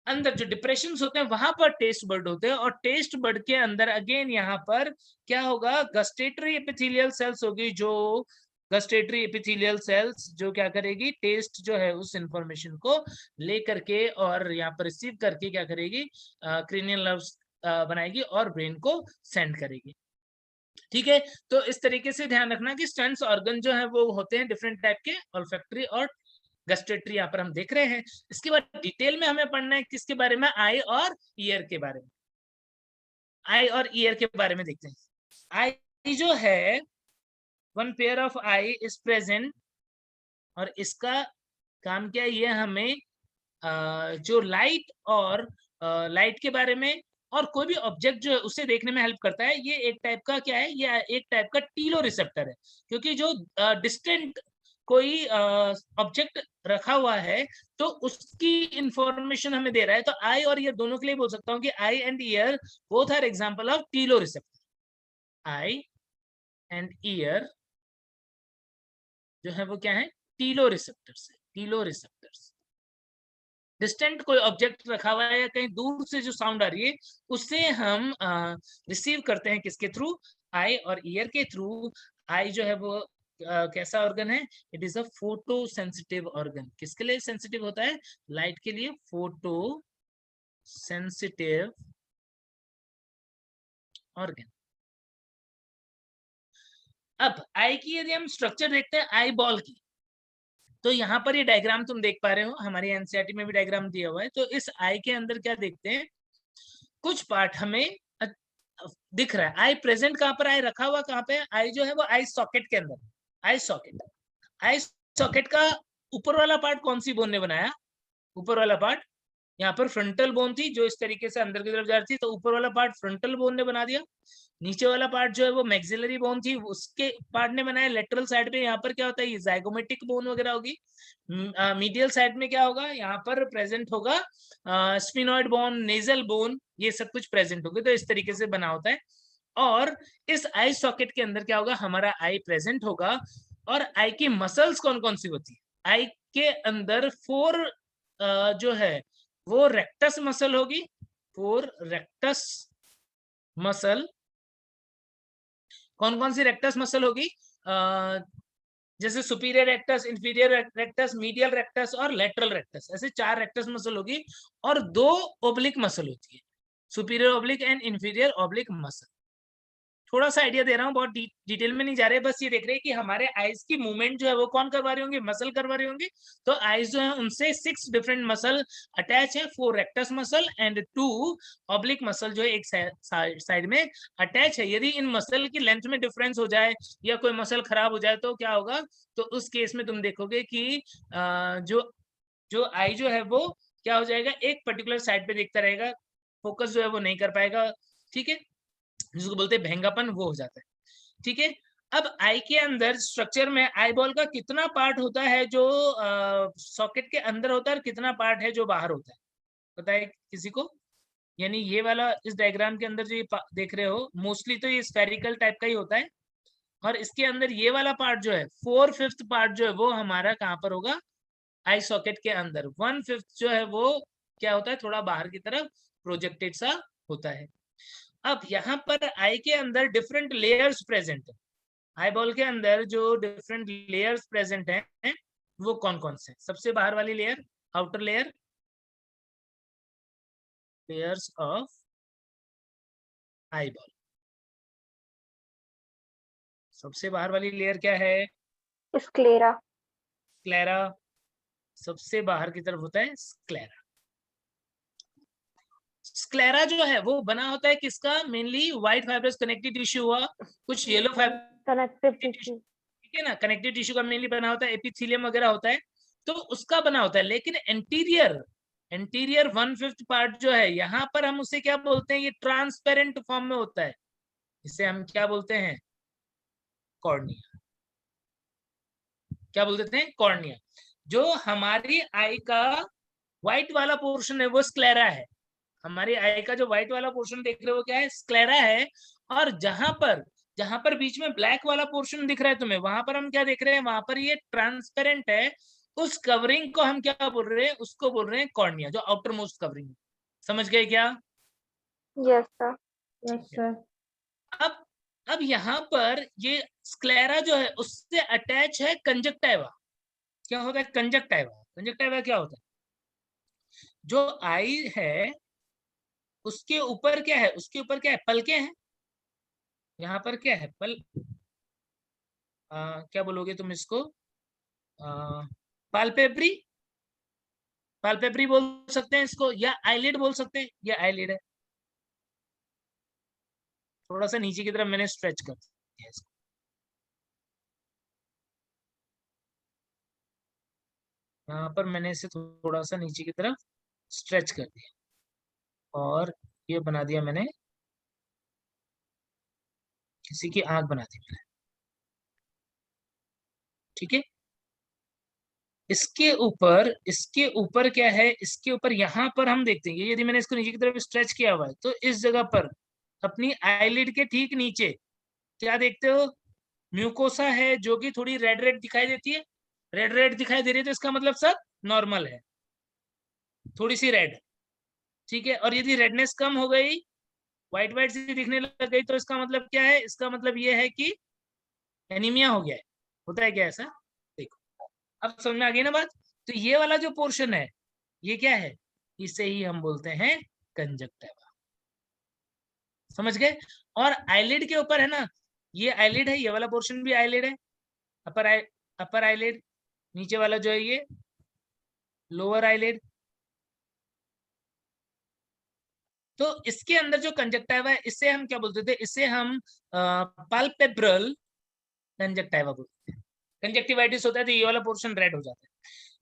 अंदर जो डिप्रेशंस होते हैं वहां पर टेस्ट बर्ड होते हैं, और टेस्ट बर्ड के अंदर अगेन यहाँ पर क्या होगा, गस्टेटरी एपिथेलियल सेल्स होगी, जो गस्टेटरी एपिथेलियल सेल्स जो क्या करेगी, टेस्ट जो है उस इंफॉर्मेशन को लेकर के और यहाँ पर रिसीव करके क्या करेगी, क्रेनियल नर्व्स बनाएगी और ब्रेन को सेंड करेगी। ठीक है, तो इस तरीके से ध्यान रखना कि सेंस ऑर्गन जो है वो होते हैं डिफरेंट टाइप के, ऑल्फैक्टरी और गस्टेटरी यहाँ पर हम देख रहे हैं। इसके बाद डिटेल में हमें पढ़ना है किसके बारे में, आई और ईयर के बारे में, आई और ईयर के बारे में देखते हैं। आई जो है, one pair of I is present, और इसका काम क्या है, ये हमें जो लाइट और लाइट के बारे में और कोई भी ऑब्जेक्ट जो है उसे देखने में हेल्प करता है। ये एक टाइप का क्या है, ये एक टाइप का टीलो रिसेप्टर है, क्योंकि जो डिस्टेंट कोई ऑब्जेक्ट रखा हुआ है तो उसकी इंफॉर्मेशन हमें दे रहा है। तो आई और ईयर दोनों के लिए बोल सकता हूँ कि eye and ear both are example of teloreceptor. Eye and ear जो है वो क्या है, टीलो रिसेप्टर्स है, टीलो रिसेप्टर्स। डिस्टेंट कोई ऑब्जेक्ट रखा हुआ है या कहीं दूर से जो साउंड आ रही है उसे हम रिसीव करते हैं किसके थ्रू, आई और ईयर के थ्रू। आई जो है वो कैसा ऑर्गन है, it is a photo sensitive organ. किसके लिए सेंसिटिव होता है, लाइट के लिए, फोटो सेंसिटिव ऑर्गन। अब आई की यदि हम स्ट्रक्चर देखते हैं आई बॉल की, तो यहाँ पर ये डायग्राम तुम देख पा रहे हो, हमारी एनसीईआरटी में भी डायग्राम दिया हुआ है। तो इस आई के अंदर क्या देखते हैं, कुछ पार्ट हमें दिख रहा है। आई प्रेजेंट कहाँ पर, आई रखा हुआ कहाँ पे है, आई जो है वो आई सॉकेट के अंदर। आई सॉकेट, आई सॉकेट का ऊपर वाला पार्ट कौन सी बोन ने बनाया, ऊपर वाला पार्ट, यहाँ पर फ्रंटल बोन थी जो इस तरीके से अंदर की तरफ जा रही थी, तो ऊपर वाला पार्ट फ्रंटल बोन ने बना दिया। नीचे वाला पार्ट जो है वो मैक्सिलरी बोन थी, उसके पार्ट ने बनाया। लेटरल साइड पे यहाँ पर क्या होता है, ये जाइगोमेटिक बोन वगैरह होगी। मीडियल साइड में क्या होगा, यहाँ पर प्रेजेंट होगा स्फिनोइड बोन, नेजल बोन, ये सब कुछ प्रेजेंट होगा। तो इस तरीके से बना होता है। और इस आई सॉकेट के अंदर क्या होगा, हमारा आई प्रेजेंट होगा। और आई की मसल्स कौन कौन सी होती है, आई के अंदर 4 जो है वो रेक्टस मसल होगी, 4 रेक्टस मसल। कौन कौन सी रेक्टस मसल होगी, जैसे superior rectus, inferior rectus, medial rectus और लेटरल रेक्टस, ऐसे 4 रेक्टस मसल होगी। और 2 ओब्लिक मसल होती है, superior oblique and inferior oblique muscle. थोड़ा सा आइडिया दे रहा हूँ, बहुत डिटेल में नहीं जा रहे, बस ये देख रहे हैं कि हमारे आईज की मूवमेंट जो है वो कौन करवा रहे होंगे, मसल करवा रहे होंगे। तो आईज जो है उनसे 6 डिफरेंट मसल अटैच है, 4 rectus muscle and 2 oblique muscle जो है एक साइड में अटैच है। यदि इन मसल की लेंथ में डिफरेंस हो जाए या कोई मसल खराब हो जाए तो क्या होगा, तो उस केस में तुम देखोगे कि जो आई जो है वो क्या हो जाएगा, एक पर्टिकुलर साइड पे देखता रहेगा, फोकस जो है वो नहीं कर पाएगा। ठीक है, जिसको बोलते हैं भेंगापन, वो हो जाता है। ठीक है, अब आई के अंदर स्ट्रक्चर में आई बॉल का कितना पार्ट होता है जो सॉकेट के अंदर होता है और कितना पार्ट है जो बाहर होता है, पता है किसी को? यानी ये वाला इस डायग्राम के अंदर जो ये देख रहे हो, मोस्टली तो ये स्फेरिकल टाइप का ही होता है। और इसके अंदर ये वाला पार्ट जो है 4/5 पार्ट जो है वो हमारा कहाँ पर होगा, आई सॉकेट के अंदर। 1/5 जो है वो क्या होता है, थोड़ा बाहर की तरफ प्रोजेक्टेड सा होता है। अब यहाँ पर आई के अंदर डिफरेंट लेयर्स प्रेजेंट है। आई बॉल के अंदर जो डिफरेंट लेयर्स प्रेजेंट हैं वो कौन कौन से? सबसे बाहर वाली layer, outer layer, layers of eye ball. सबसे बाहर वाली लेयर क्या है, स्क्लेरा। स्क्लेरा। सबसे बाहर की तरफ होता है स्क्लेरा। स्क्लेरा जो है वो बना होता है किसका, mainly white fibrous connective tissue हुआ, कुछ येलो फाइब्रस, कनेक्टिव टिश्यू। ठीक है ना, कनेक्टिव टिश्यू का मेनली बना होता है, एपिथेलियम वगैरह होता है, तो उसका बना होता है। लेकिन एंटीरियर, एंटीरियर 1/5 पार्ट जो है यहाँ पर हम उसे क्या बोलते हैं, ये ट्रांसपेरेंट फॉर्म में होता है, इसे हम क्या बोलते हैं, कॉर्निया। क्या बोलते हैं, कॉर्निया। जो हमारी आई का व्हाइट वाला पोर्शन है वो स्क्लेरा है। हमारी आई का जो व्हाइट वाला पोर्शन देख रहे हो क्या है, स्क्लेरा है। और जहां पर बीच में ब्लैक वाला पोर्शन दिख रहा है तुम्हें, वहां पर हम क्या देख रहे हैं, वहां पर ये ट्रांसपेरेंट है। उस कवरिंग को हम क्या बोल रहे हैं, उसको बोल रहे हैं कॉर्निया, जो आउटर मोस्ट कवरिंग। समझ गए क्या? Yes sir. Yes, sir. अब यहाँ पर ये स्क्लेरा जो है उससे अटैच है कंजक्टाइवा। क्या होता है कंजक्टाइवा? कंजक्टाइवा क्या होता है, जो आई है उसके ऊपर क्या है, उसके ऊपर क्या है, पलके हैं। यहाँ पर क्या है, पल क्या बोलोगे तुम इसको, पालपेब्री, पालपेब्री बोल सकते हैं इसको, या आईलिड बोल सकते हैं, ये आईलिड है। थोड़ा सा नीचे की तरफ मैंने स्ट्रेच कर दिया इसको। यहाँ पर मैंने इसे थोड़ा सा नीचे की तरफ स्ट्रेच कर दिया और ये बना दिया मैंने, किसी की आंख बना दी मैंने, ठीक है। इसके ऊपर क्या है, इसके ऊपर यहाँ पर हम देखते हैं, यदि मैंने इसको नीचे की तरफ स्ट्रेच किया हुआ है तो इस जगह पर अपनी आईलिड के ठीक नीचे क्या देखते हो, म्यूकोसा है जो कि थोड़ी रेड रेड दिखाई देती है। रेड रेड दिखाई दे रही है तो इसका मतलब सब नॉर्मल है, थोड़ी सी रेड, ठीक है। और यदि रेडनेस कम हो गई, व्हाइट व्हाइट सी दिखने लग गई, तो इसका मतलब क्या है, इसका मतलब ये है कि एनीमिया हो गया है। होता है क्या ऐसा, देखो अब समझ में आ गई ना बात। तो ये वाला जो पोर्शन है ये क्या है, इसे ही हम बोलते हैं कंजक्टिवा, समझ गए। और आईलिड के ऊपर है ना, ये आईलिड है, ये वाला पोर्शन भी आईलिड है, अपर आईलिड, नीचे वाला जो है ये लोअर आईलिड। तो इसके अंदर जो कंजक्टिवा है इसे हम क्या बोलते थे, इसे हम पाल्पेब्रल कंजक्टिवा बोलते हैं। कंजक्टिवाइटिस होता है तो ये वाला पोर्शन रेड हो जाता है।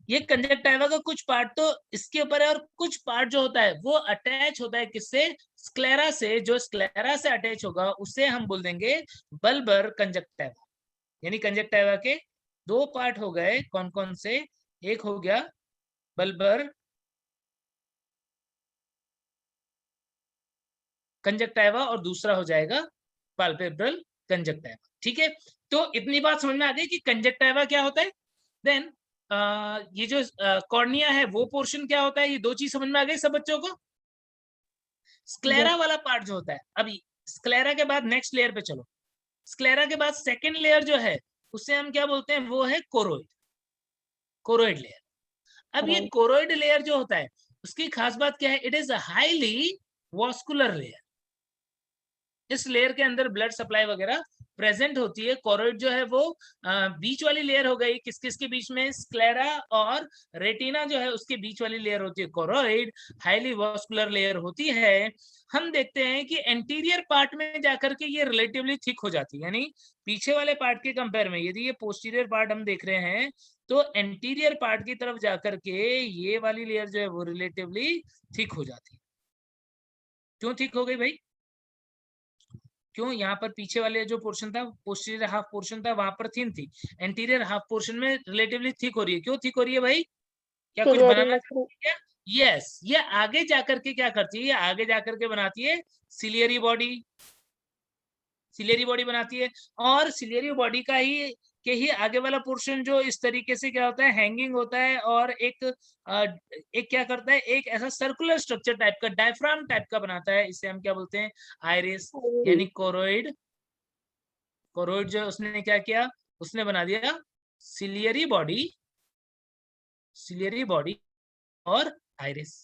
ये कंजक्टिवा का कुछ पार्ट तो इसके ऊपर है और कुछ पार्ट जो होता है वो अटैच होता है किससे, स्क्लेरा से। जो स्क्लेरा से अटैच होगा उसे हम बोल देंगे बल्बर कंजक्टिवा। यानी कंजक्टिवा के दो पार्ट हो गए, कौन कौन से, एक हो गया बल्बर कंजक्टिवा और दूसरा हो जाएगा पाल्पेब्रल कंजक्टिवा, ठीक है। तो इतनी बात समझ में आ गई कि कंजक्टिवा क्या होता है। देन ये जो कॉर्निया है वो पोर्शन क्या होता है, ये दो चीज समझ में आ गई सब बच्चों को। स्क्लेरा वाला पार्ट जो होता है, अभी स्क्लेरा के बाद नेक्स्ट लेयर पे चलो। स्क्लेरा के बाद सेकेंड लेयर जो है उसे हम क्या बोलते हैं, वो है कोरोइड, कोरोइड लेयर। अब ये कोरोइड लेयर जो होता है उसकी खास बात क्या है, it is a highly vascular layer. इस लेयर के अंदर ब्लड सप्लाई वगैरह प्रेजेंट होती है। कोरोइड जो है वो बीच वाली लेयर हो गई, किस किस के बीच में, स्क्लेरा और रेटिना जो है उसके बीच वाली लेयर होती है कोरोइड, हाईली वॉस्कुलर लेयर होती है। हम देखते हैं कि एंटीरियर पार्ट में जाकर के ये रिलेटिवली थिक हो जाती है, यानी पीछे वाले पार्ट के कंपेयर में यदि ये पोस्टीरियर पार्ट हम देख रहे हैं तो एंटीरियर पार्ट की तरफ जाकर के ये वाली लेयर जो है वो रिलेटिवली थिक हो जाती है। क्यों थिक हो गई भाई, क्यों, यहाँ पर पीछे वाले जो पोर्शन था, पोस्टीरियर हाफ पोर्शन था, वहां पर थिन थी, एंटीरियर हाफ पोर्शन में रिलेटिवली थिक हो रही है। क्यों थिक हो रही है भाई, क्या कुछ बनाना चाहती है क्या? यस, ये आगे जाकर के क्या करती है, ये आगे जाकर के बनाती है सिलियरी बॉडी, सिलियरी बॉडी बनाती है। और सिलियरी बॉडी का ही के ही आगे वाला पोर्शन जो इस तरीके से क्या होता है, हैंगिंग होता है और एक क्या करता है, एक ऐसा सर्कुलर स्ट्रक्चर टाइप का, डायफ्राम टाइप का बनाता है। इसे हम क्या बोलते हैं, आइरिस, यानी कोरोइड। कोरोइड जो उसने क्या किया, उसने बना दिया सिलियरी बॉडी, सिलियरी बॉडी और आइरिस,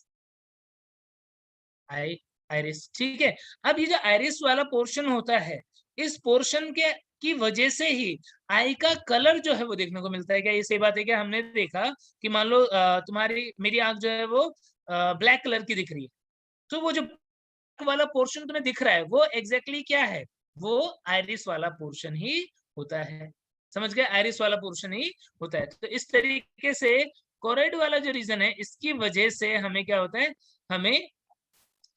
आइरिस, ठीक है। अब ये जो आइरिस वाला पोर्शन होता है, इस पोर्शन के की वजह से ही आई का कलर जो है वो देखने को मिलता है। क्या ये सही बात है, क्या हमने देखा कि मान लो तुम्हारी मेरी आंख जो है वो ब्लैक कलर की दिख रही है, तो वो जो वाला पोर्शन तुम्हें दिख रहा है वो एग्जैक्टली क्या है, वो आइरिस वाला पोर्शन ही होता है। समझ गए, आइरिस वाला पोर्शन ही होता है। तो इस तरीके से कोरोइड वाला जो रीजन है इसकी वजह से हमें क्या होता है, हमें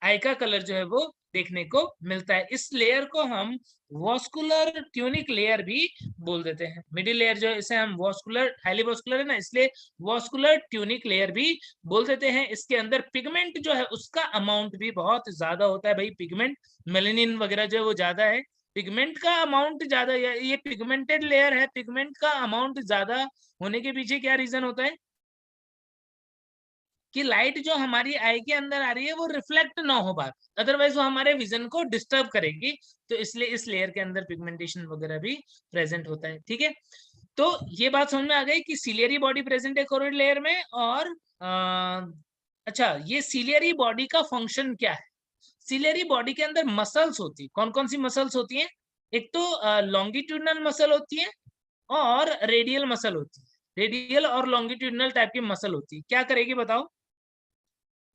आई का कलर जो है वो देखने को मिलता है। इस लेयर को हम वॉस्कुलर ट्यूनिक लेयर भी बोल देते हैं। मिडिल लेयर जो है इसे हम वॉस्कुलर, हाईली वॉस्कुलर है ना, इसलिए वॉस्कुलर ट्यूनिक लेयर भी बोल देते हैं। इसके अंदर पिगमेंट जो है उसका अमाउंट भी बहुत ज्यादा होता है भाई, पिगमेंट मेलेनिन वगैरह जो है वो ज्यादा है, पिगमेंट का अमाउंट ज्यादा, ये पिगमेंटेड लेयर है, पिगमेंट का अमाउंट ज्यादा होने के पीछे क्या रीजन होता है कि लाइट जो हमारी आई के अंदर आ रही है वो रिफ्लेक्ट ना हो पाए, अदरवाइज वो हमारे विजन को डिस्टर्ब करेगी। तो इसलिए इस लेयर के अंदर पिगमेंटेशन वगैरह भी प्रेजेंट होता है, ठीक है। तो ये बात समझ में आ गई कि सिलियरी बॉडी प्रेजेंट है कोरोइड लेयर में। और अच्छा, ये सिलियरी बॉडी का फंक्शन क्या है, सिलियरी बॉडी के अंदर मसल्स होती है। कौन कौन सी मसल्स होती हैं, एक तो लॉन्गिट्यूडनल मसल होती है और रेडियल मसल होती है। रेडियल और लॉन्गिट्यूडनल टाइप की मसल होती है, क्या करेगी बताओ,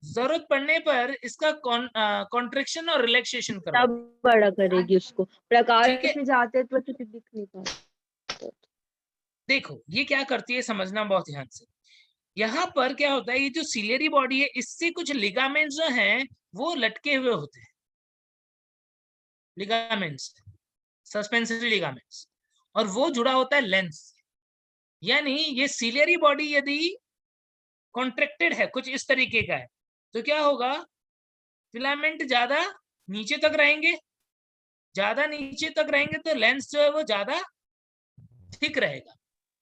जरूरत पड़ने पर इसका कॉन्ट्रेक्शन और रिलैक्सेशन करवा। तब बड़ा करेगी उसको, प्रकाश ठीक है। में जाते तो कुछ दिख नहीं पाता। देखो ये क्या करती है, समझना बहुत ध्यान से। यहाँ पर क्या होता है, ये जो सिलियरी बॉडी है इससे कुछ लिगामेंट्स जो हैं वो लटके हुए होते हैं, लिगामेंट्स, सस्पेंसरी लिगामेंट्स, और वो जुड़ा होता है लेंस। यानी ये सिलियरी बॉडी यदि कॉन्ट्रैक्टेड है, कुछ इस तरीके का है, तो क्या होगा, फिलामेंट ज्यादा नीचे तक रहेंगे, ज्यादा नीचे तक रहेंगे तो लेंस जो है वो ज्यादा थिक रहेगा।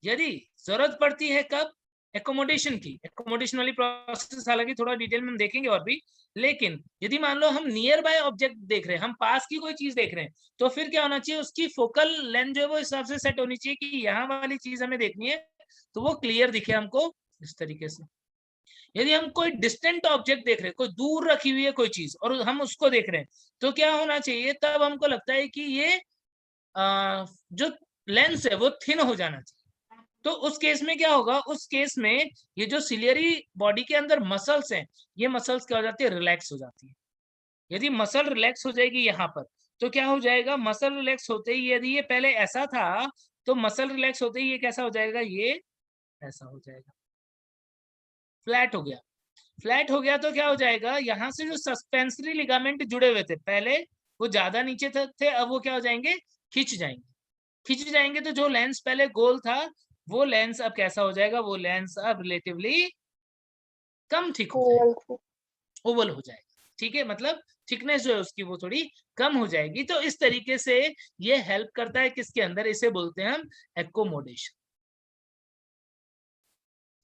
यदि जरूरत पड़ती है कब, एकोमोडेशन की, एकोमोडेशन वाली प्रोसेस हालांकि थोड़ा डिटेल में हम देखेंगे और भी, लेकिन यदि मान लो हम नियर बाय ऑब्जेक्ट देख रहे हैं, हम पास की कोई चीज देख रहे हैं, तो फिर क्या होना चाहिए, उसकी फोकल लेंथ जो है वो हिसाब से सेट होनी चाहिए कि यहाँ वाली चीज हमें देखनी है तो वो क्लियर दिखे हमको इस तरीके से। यदि हम कोई डिस्टेंट ऑब्जेक्ट देख रहे हैं, कोई दूर रखी हुई है कोई चीज और हम उसको देख रहे हैं, तो क्या होना चाहिए, तब हमको लगता है कि ये जो लेंस है वो थिन हो जाना चाहिए। तो उस केस में क्या होगा, उस केस में ये जो सिलियरी बॉडी के अंदर मसल्स हैं, ये मसल्स क्या हो जाती है, रिलैक्स हो जाती है। यदि मसल रिलैक्स हो जाएगी यहाँ पर, तो क्या हो जाएगा, मसल रिलैक्स होते ही, यदि ये पहले ऐसा था तो मसल रिलैक्स होते ही ये कैसा हो जाएगा, ये ऐसा हो जाएगा, फ्लैट हो गया। फ्लैट हो गया तो क्या हो जाएगा, यहाँ से जो सस्पेंसरी लिगामेंट जुड़े हुए थे पहले, वो ज्यादा नीचे थे, अब वो क्या हो जाएंगे, खिंच जाएंगे। खिंच जाएंगे तो जो लेंस पहले गोल था वो लेंस अब कैसा हो जाएगा, वो लेंस अब रिलेटिवली कम थिक हो जाएगा, ओवल हो जाएगा। ठीक है, मतलब थिकनेस जो है उसकी वो थोड़ी कम हो जाएगी। तो इस तरीके से ये हेल्प करता है किसके अंदर, इसे बोलते हैं हम एकोमोडेशन।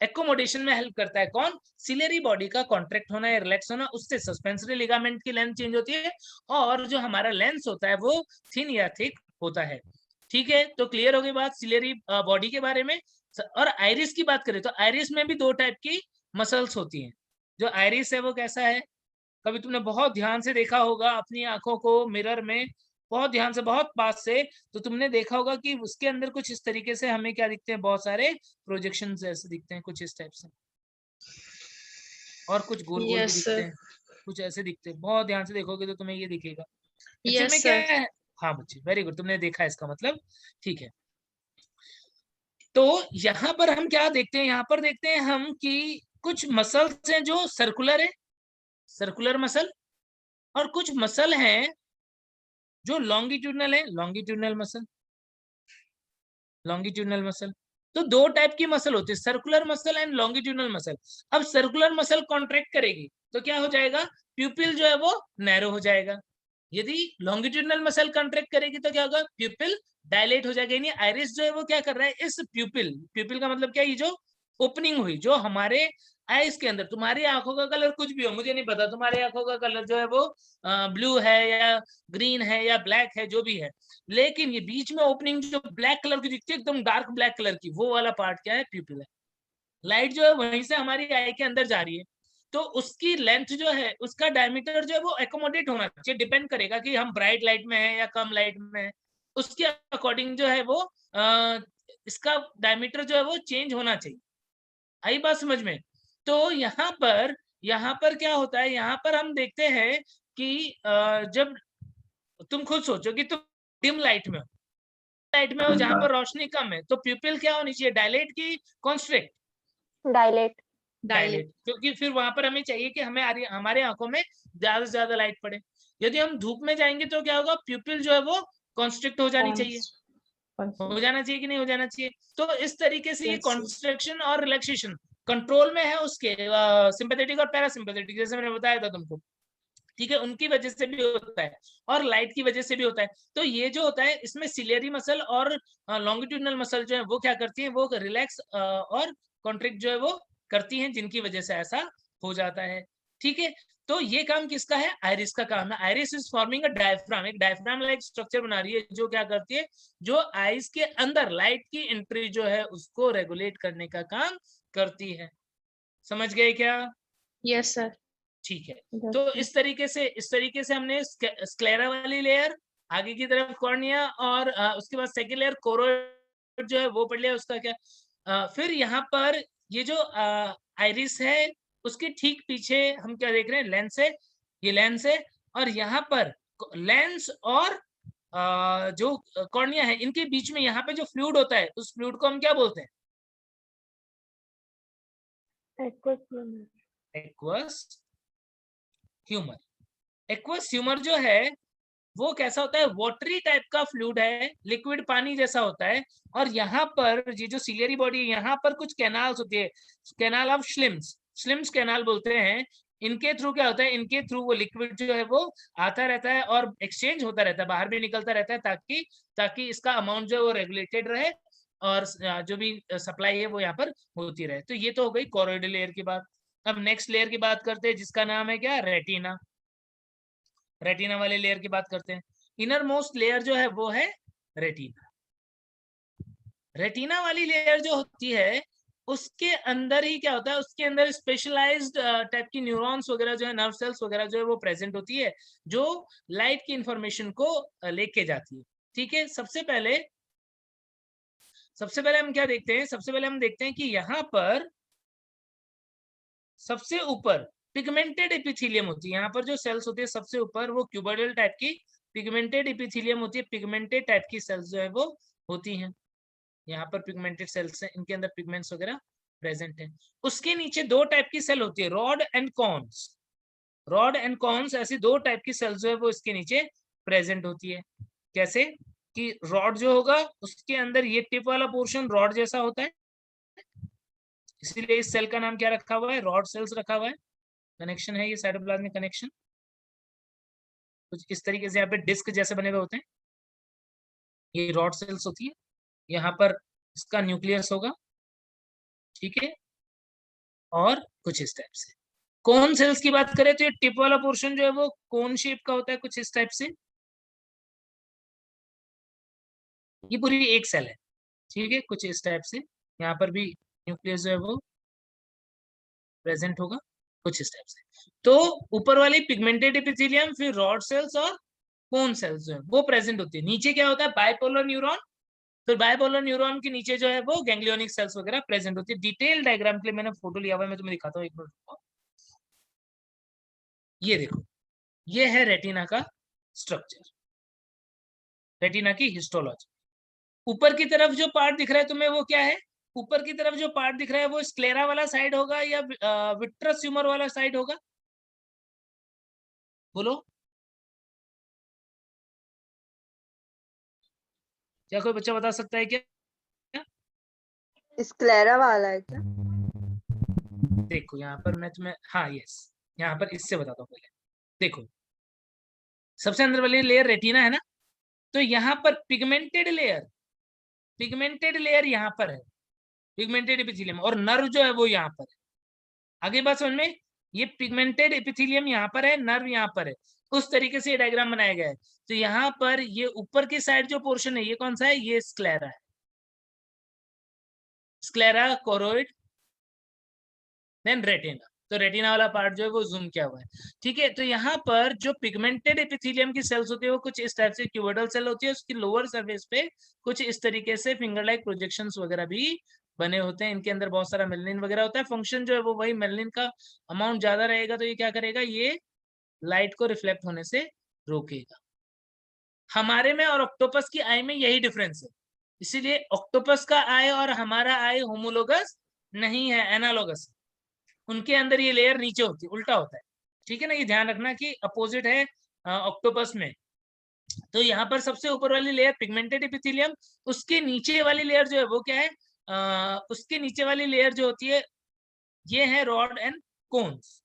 एकोमोडेशन में हेल्प करता है कौन, सिलियरी बॉडी का कॉन्ट्रैक्ट होना या रिलैक्स होना, उससे सस्पेंसरी लिगामेंट की लेंथ चेंज होती है और जो हमारा लेंस होता है वो थिन या थिक होता है। ठीक है, तो क्लियर हो गई बात सिलियरी बॉडी के बारे में। और आइरिस की बात करें तो आइरिस में भी 2 टाइप की मसल्स होती हैं। जो आइरिस है वो कैसा है, कभी तुमने बहुत ध्यान से देखा होगा अपनी आंखों को मिरर में, बहुत ध्यान से, बहुत पास से, तो तुमने देखा होगा कि उसके अंदर कुछ इस तरीके से हमें क्या दिखते हैं, बहुत सारे प्रोजेक्शन ऐसे दिखते हैं, कुछ इस टाइप से, और कुछ गोल गोल भी Yes, दिखते sir. हैं, कुछ ऐसे दिखते हैं। बहुत ध्यान से देखोगे तो तुम्हें ये दिखेगा। एक्चुअल Yes, में क्या sir. है, हाँ बच्चे वेरी गुड, तुमने देखा इसका मतलब, ठीक है। तो यहाँ पर हम क्या देखते हैं, यहाँ पर देखते हैं हम कि कुछ मसल्स हैं जो सर्कुलर है, सर्कुलर मसल, और कुछ मसल हैं जो लॉन्गिट्यूडनल है, लॉन्गिट्यूडनल मसल, लॉन्गिट्यूडनल मसल। तो 2 टाइप की मसल होती है, circular muscle and longitudinal muscle. अब सर्कुलर मसल कॉन्ट्रैक्ट करेगी तो क्या हो जाएगा, प्यूपिल जो है वो नैरो हो जाएगा। यदि लॉन्गिट्यूडनल मसल कॉन्ट्रैक्ट करेगी तो क्या होगा, प्यूपिल डायलेट हो जाएगा। यानी आइरिस जो है वो क्या कर रहा है, इस प्यूपिल, प्यूपिल का मतलब क्या है, ये जो ओपनिंग हुई जो हमारे आईज के अंदर, तुम्हारी आंखों का कलर कुछ भी हो, मुझे नहीं पता, तुम्हारी आंखों का कलर जो है वो ब्लू है या ग्रीन है या ब्लैक है, जो भी है, लेकिन ये बीच में ओपनिंग जो ब्लैक कलर की दिखती है, एकदम डार्क ब्लैक कलर की, वो वाला पार्ट क्या है, प्यूपिल है। लाइट जो है वहीं से हमारी आई के अंदर जा रही है, तो उसकी लेंथ जो है, उसका डायमीटर जो है वो एकोमोडेट होना चाहिए, डिपेंड करेगा कि हम ब्राइट लाइट में है या कम लाइट में है, उसके अकॉर्डिंग जो है वो इसका डायमीटर जो है वो चेंज होना चाहिए। आई बात समझ में। तो यहाँ पर क्या होता है, यहाँ पर हम देखते हैं कि जब तुम खुद सोचो कि तुम डिम लाइट में हो, लाइट में हो जहां पर रोशनी कम है, तो प्यूपिल क्या होनी चाहिए, डायलेट की कॉन्स्ट्रिक्ट, डायलेट, डायलेट, क्योंकि फिर वहां पर हमें चाहिए कि हमें हमारे आंखों में ज्यादा से ज्यादा लाइट पड़े। यदि हम धूप में जाएंगे तो क्या होगा, प्यूपिल जो है वो कॉन्स्ट्रिक्ट हो जानी चाहिए, हो जाना चाहिए कि नहीं हो जाना चाहिए। तो इस तरीके से ये Yes, sir. कॉन्स्ट्रक्शन और रिलैक्सेशन कंट्रोल में है उसके सिंपैथेटिक और पैरासिम्पैथेटिक, जैसे मैंने बताया था तुमको, ठीक है, उनकी वजह से भी होता है और लाइट की वजह से भी होता है। तो ये जो होता है इसमें सिलियरी मसल और लॉन्गिट्यूडनल मसल जो है वो क्या करती है, वो रिलैक्स और कॉन्ट्रैक्ट जो है वो करती हैं, जिनकी वजह से ऐसा हो जाता है। ठीक है, तो ये काम किसका है, आइरिस का काम है। Iris is forming a diaphragm, एक डायफ्राम लाइक स्ट्रक्चर बना रही है, जो क्या करती है, जो आइस के अंदर लाइट की एंट्री जो है उसको रेगुलेट करने का काम करती है। समझ गए क्या? Yes, sir. ठीक है, तो इस तरीके से हमने स्क्लेरा वाली लेयर, आगे की तरफ कॉर्निया, और उसके बाद सेकेंड लेयर कोरोइड जो है वो पढ़ लिया, उसका क्या फिर यहाँ पर ये जो आइरिस है उसके ठीक पीछे हम क्या देख रहे हैं, लेंस है, ये लेंस है, और यहाँ पर लेंस और जो कॉर्निया है इनके बीच में यहाँ पे जो फ्लूइड होता है उस फ्लूइड को हम क्या बोलते हैं? aqueous humor. Aqueous humour. Aqueous humour जो है वो कैसा होता है, वाटरी टाइप का फ्लूइड है, लिक्विड पानी जैसा होता है, और यहाँ पर ये जो सिलियरी बॉडी है यहाँ पर कुछ कैनाल्स होती है, canal of Slims, Slims canal बोलते हैं। इनके थ्रू क्या होता है, इनके थ्रू वो लिक्विड जो है वो आता रहता है और एक्सचेंज होता रहता है, बाहर भी निकलता रहता है, ताकि ताकि इसका अमाउंट जो है वो रेगुलेटेड रहे और जो भी सप्लाई है वो यहाँ पर होती रहे। तो ये तो हो गई कोरोइडल लेयर की बात। अब नेक्स्ट लेयर की बात करते हैं जिसका नाम है क्या, रेटिना। रेटिना वाले लेयर की बात करते हैं। इनर मोस्ट लेयर जो है वो है रेटिना। रेटिना वाली लेयर जो होती है उसके अंदर ही क्या होता है, उसके अंदर स्पेशलाइज्ड टाइप की न्यूरॉन्स वगैरह जो है, नर्व सेल्स वगैरह जो है वो प्रेजेंट होती है, जो लाइट की इंफॉर्मेशन को लेके जाती है। ठीक है, सबसे पहले हम क्या देखते हैं, सबसे पहले हम देखते हैं कि यहाँ पर सबसे ऊपर पिगमेंटेड एपिथेलियम होती है। यहाँ पर जो सेल्स होती है सबसे ऊपर वो क्यूबोइडल टाइप की पिगमेंटेड एपिथेलियम होती है, पिगमेंटेड टाइप की सेल्स जो है वो होती हैं। यहाँ पर पिगमेंटेड सेल्स हैं, इनके अंदर पिगमेंट्स वगैरह प्रेजेंट हैं। उसके नीचे दो टाइप की सेल होती है, rod and cons. Rod and cons ऐसी दो टाइप की सेल्स जो है वो इसके नीचे प्रेजेंट होती है। कैसे कि रॉड जो होगा उसके अंदर ये टिप वाला पोर्शन रॉड जैसा होता है, इसीलिए इस सेल का नाम क्या रखा हुआ है, रॉड सेल्स रखा हुआ है। कनेक्शन है ये साइटोप्लाज्मिक कनेक्शन, कुछ इस तरीके से यहाँ पे डिस्क जैसे बने हुए होते हैं, ये रॉड सेल्स होती है। यहाँ पर इसका न्यूक्लियस होगा, ठीक है, और कुछ इस टाइप से। कोन सेल्स की बात करें तो ये टिप वाला पोर्शन जो है वो कोन शेप का होता है, कुछ इस टाइप से। ये पूरी एक सेल है, ठीक है, कुछ इस टाइप से। यहाँ पर भी न्यूक्लियस जो है वो प्रेजेंट होगा, कुछ इस टाइप से। तो ऊपर वाली पिगमेंटेड एपिथेलियम, फिर रॉड सेल्स और कोन सेल्स जो है वो प्रेजेंट होती है। नीचे क्या होता है, बाइपोलर न्यूरॉन, फिर बाइपोलर न्यूरॉन के नीचे जो है वो गैंग्लियोनिक सेल्स वगैरह प्रेजेंट होती है। डिटेल डायग्राम के लिए मैंने फोटो लिया हुआ है, मैं तुम्हें दिखाता हूँ, एक मिनट। ये देखो, ये है रेटिना का स्ट्रक्चर, रेटिना की हिस्टोलॉजी। ऊपर की तरफ जो पार्ट दिख रहा है तुम्हें वो क्या है, ऊपर की तरफ जो पार्ट दिख रहा है वो स्क्लेरा वाला साइड होगा या विट्रस ह्यूमर वाला साइड होगा, बोलो। क्या कोई बच्चा बता सकता है क्या? स्क्लेरा वाला है क्या? देखो यहाँ पर मैं तुम्हें, हाँ यस, यहाँ पर इससे बताता हूँ पहले। देखो, सबसे अंदर वाली लेयर रेटिना है ना, तो यहाँ पर पिगमेंटेड लेयर यहाँ पर है, पिगमेंटेड एपिथेलियम, और नर्व जो है वो यहाँ पर है। आगे बात समझ में, ये पिगमेंटेड एपिथेलियम यहाँ पर है, नर्व यहाँ पर है, उस तरीके से ये डायग्राम बनाया गया है। तो यहाँ पर ये ऊपर की साइड जो पोर्शन है ये कौन सा है, ये स्क्लेरा है, स्क्लेरा, कोरोइड, देन रेटिना। तो रेटिना वाला पार्ट जो है वो जूम किया हुआ है, ठीक है। तो यहाँ पर जो पिगमेंटेड एपिथेलियम की सेल्स होती है वो कुछ इस टाइप से क्यूबोइडल सेल होती है, उसकी लोअर सरफेस पे कुछ इस तरीके से फिंगर लाइक प्रोजेक्शंस वगैरह भी बने होते हैं। इनके अंदर बहुत सारा मेलनिन वगैरह होता है। फंक्शन जो है वो वही, मेलनिन का अमाउंट ज्यादा रहेगा तो ये क्या करेगा, ये लाइट को रिफ्लेक्ट होने से रोकेगा। हमारे में और ऑक्टोपस की आई में यही डिफरेंस है, इसीलिए ऑक्टोपस का आई और हमारा आई होमोलोगस नहीं है, एनालोगस। उनके अंदर ये लेयर नीचे होती है, उल्टा होता है, ठीक है ना, ये ध्यान रखना कि अपोजिट है ऑक्टोपस में। तो यहाँ पर सबसे ऊपर वाली लेयर पिगमेंटेड एपिथेलियम, उसके नीचे वाली लेयर जो है वो क्या है, उसके नीचे वाली लेयर जो होती है ये है rod and cones.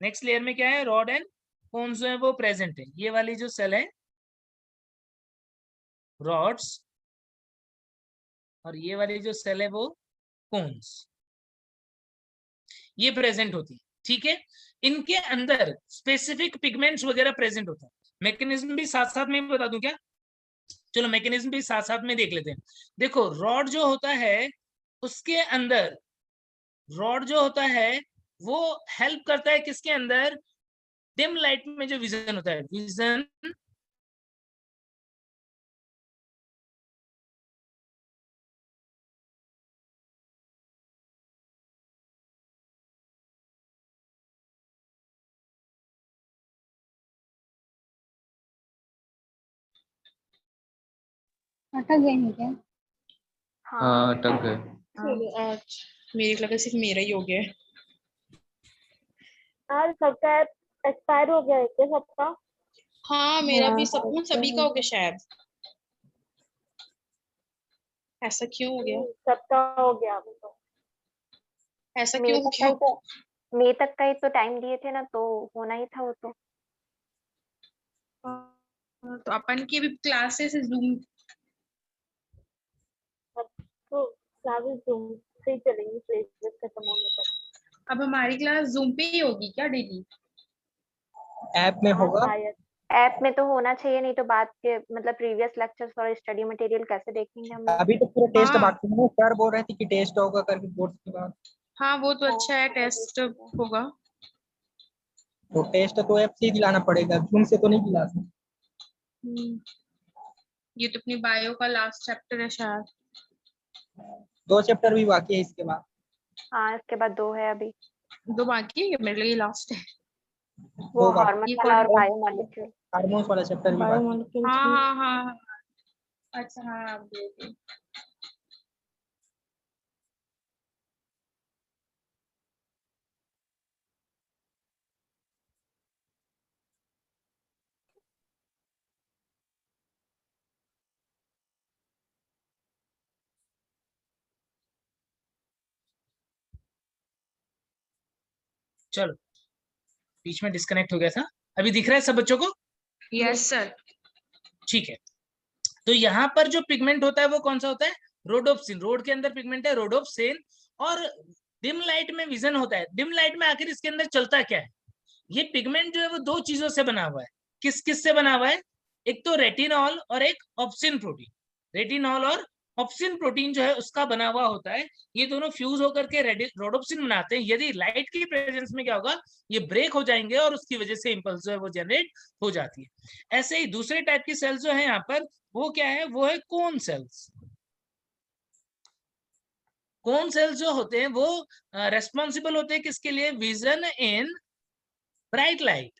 Next layer में क्या है, रॉड एंड कोन्स जो है वो प्रेजेंट है। ये वाली जो सेल है रॉड्स, और ये वाली जो सेल है वो कोन्स, ये प्रेजेंट होती है, ठीक है। इनके अंदर स्पेसिफिक पिगमेंट्स वगैरह प्रेजेंट होता है। मैकेनिज्म भी साथ साथ में बता दूं क्या, चलो मैकेनिज्म भी साथ साथ में देख लेते हैं। देखो, रॉड जो होता है उसके अंदर, रॉड जो होता है वो हेल्प करता है किसके अंदर, डिम लाइट में जो विजन होता है, विजन अटक गए हैं क्या? हाँ अटक गए। चलो आज मेरे को लगा सिर्फ मेरा ही हो गया है। यार सबका एक्सपायर हो गया है क्या सबका? हाँ मेरा भी हाँ, सब सभी का हो गया शायद। ऐसा क्यों हो गया? सबका हो गया अभी तो। ऐसा मई क्यों हो तक गया? का तो मई तक का ही तो टाइम दिए थे ना, तो होना ही था वो तो। तो अपन की भी क्लासेस जूम तो क्लासेस जूम से ही चलेंगी प्लेसमेंट खत्म होने तक। अब हमारी क्लास जूम पे ही होगी क्या डेली? ऐप में हाँ, होगा। शायद। ऐप में तो होना चाहिए, नहीं तो बाद के मतलब प्रीवियस लेक्चर्स और स्टडी मटेरियल कैसे देखेंगे हम लोग? अभी तो पूरा टेस्ट हाँ। बाकी है, सर बोल रहे थे कि टेस्ट होगा करके बोर्ड के बाद। हाँ वो तो अच्छा है, टेस्ट होगा। तो टेस्ट तो ऐप से ही दिलाना पड़ेगा, जूम से तो नहीं दिला सकते। ये तो अपनी बायो का लास्ट चैप्टर है शायद। 2 चैप्टर भी बाकी है इसके बाद। हाँ इसके बाद 2 है अभी। 2 बाकी है, मेरे लिए लास्ट है। वो 2 बाकी। हार्मोन ये वाला और कौन- बायोमोलिक्यूल। हार्मोन्स वाला चैप्टर भी बाकी। बायोमोलिक्यूल्स हाँ में हाँ हाँ हाँ। अच्छा हाँ आप देखिए। चलो, बीच में डिस्कनेक्ट हो गया था। अभी दिख रहा है सब बच्चों को? Yes sir. ठीक है। तो यहाँ पर जो पिगमेंट होता है वो कौन सा होता है? रोडोप्सिन। रोड के अंदर पिगमेंट है रोडोप्सिन। और डिम लाइट में विजन होता है। डिम लाइट में आखिर इसके अंदर चलता क्या है? ये पिगमेंट जो है वो 2 चीजों से बना हुआ है। किस किस से बना हुआ है? एक तो रेटिनॉल और एक ऑप्सिन प्रोटीन। रेटिनॉल और ऑप्सिन प्रोटीन जो है उसका बना हुआ होता है। ये दोनों फ्यूज होकर के रोडोप्सिन बनाते हैं। यदि लाइट की प्रेजेंस में क्या होगा, ये ब्रेक हो जाएंगे और उसकी वजह से इंपल्स जो है वो जनरेट हो जाती है। ऐसे ही दूसरे टाइप की सेल्स जो है यहाँ पर, वो क्या है? वो है कोन सेल्स। कोन सेल्स जो होते हैं वो रेस्पॉन्सिबल होते हैं किसके लिए? Vision in bright light.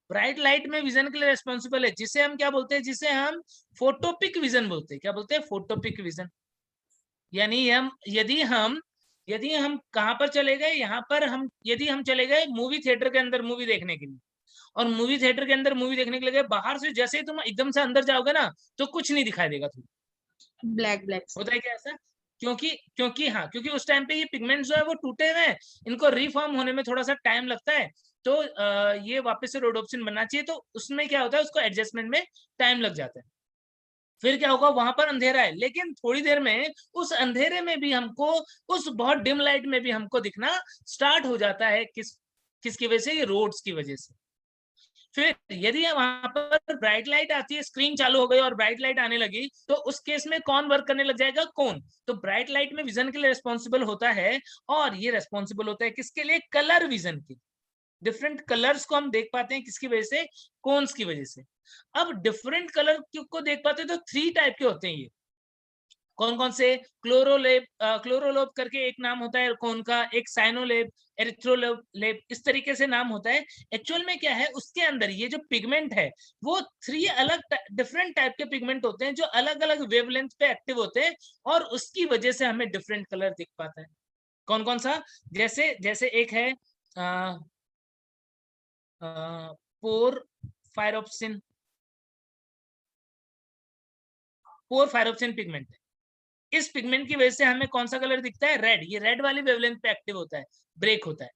Bright light में विजन के लिए रेस्पॉन्सिबल है, जिसे हम क्या बोलते हैं? जिसे हम फोटोपिक विजन बोलते हैं। क्या बोलते हैं? Photopic vision. यानी यदि हम कहां पर चले गए? यहाँ पर हम यदि हम चले गए मूवी थिएटर के अंदर मूवी देखने के लिए, और मूवी थिएटर के अंदर मूवी देखने के लिए गए, बाहर से जैसे ही तुम एकदम से अंदर जाओगे ना, तो कुछ नहीं दिखाई देगा तुम्हें। ब्लैक ब्लैक होता है क्या ऐसा? क्योंकि उस टाइम पे ये पिगमेंट्स जो है वो टूटे हुए हैं, इनको रिफॉर्म होने में थोड़ा सा टाइम लगता है। तो ये वापस से रोडोप्सिन बनना चाहिए, तो उसमें क्या होता है? उसको एडजस्टमेंट में टाइम लग जाता है। फिर क्या होगा? वहां पर अंधेरा है, लेकिन थोड़ी देर में उस अंधेरे में भी हमको, उस बहुत डिम लाइट में भी हमको दिखना स्टार्ट हो जाता है। किसकी वजह से? ये रोड्स की वजह से। फिर यदि वहां पर ब्राइट लाइट आती है, स्क्रीन चालू हो गई और ब्राइट लाइट आने लगी, तो उस केस में कौन वर्क करने लग जाएगा? कौन? तो ब्राइट लाइट में विजन के लिए रेस्पॉन्सिबल होता है, और ये रेस्पॉन्सिबल होता है किसके लिए? कलर विजन के। डिफरेंट कलर्स को हम देख पाते हैं किसकी वजह से? कोन्स की वजह से। अब डिफरेंट कलर को देख पाते हैं तो 3 टाइप के होते हैं ये। कौन कौन से? क्लोरोलेब करके एक नाम होता है कौन का, एक साइनोलेब, एरिथ्रोलेब, इस तरीके से नाम होता है। एक्चुअल में क्या है, उसके अंदर ये जो पिगमेंट है वो 3 अलग डिफरेंट टाइप के पिगमेंट होते हैं, जो अलग अलग वेवलेंथ पे एक्टिव होते हैं, और उसकी वजह से हमें डिफरेंट कलर दिख पाता है। कौन कौन सा? जैसे एक है पोरफायरोप्सिन। पोरफायरोप्सिन पिगमेंट है। इस पिगमेंट की वजह से हमें कौन सा कलर दिखता है? रेड। ये रेड वाली वेवलेंथ पे एक्टिव होता है, ब्रेक होता है।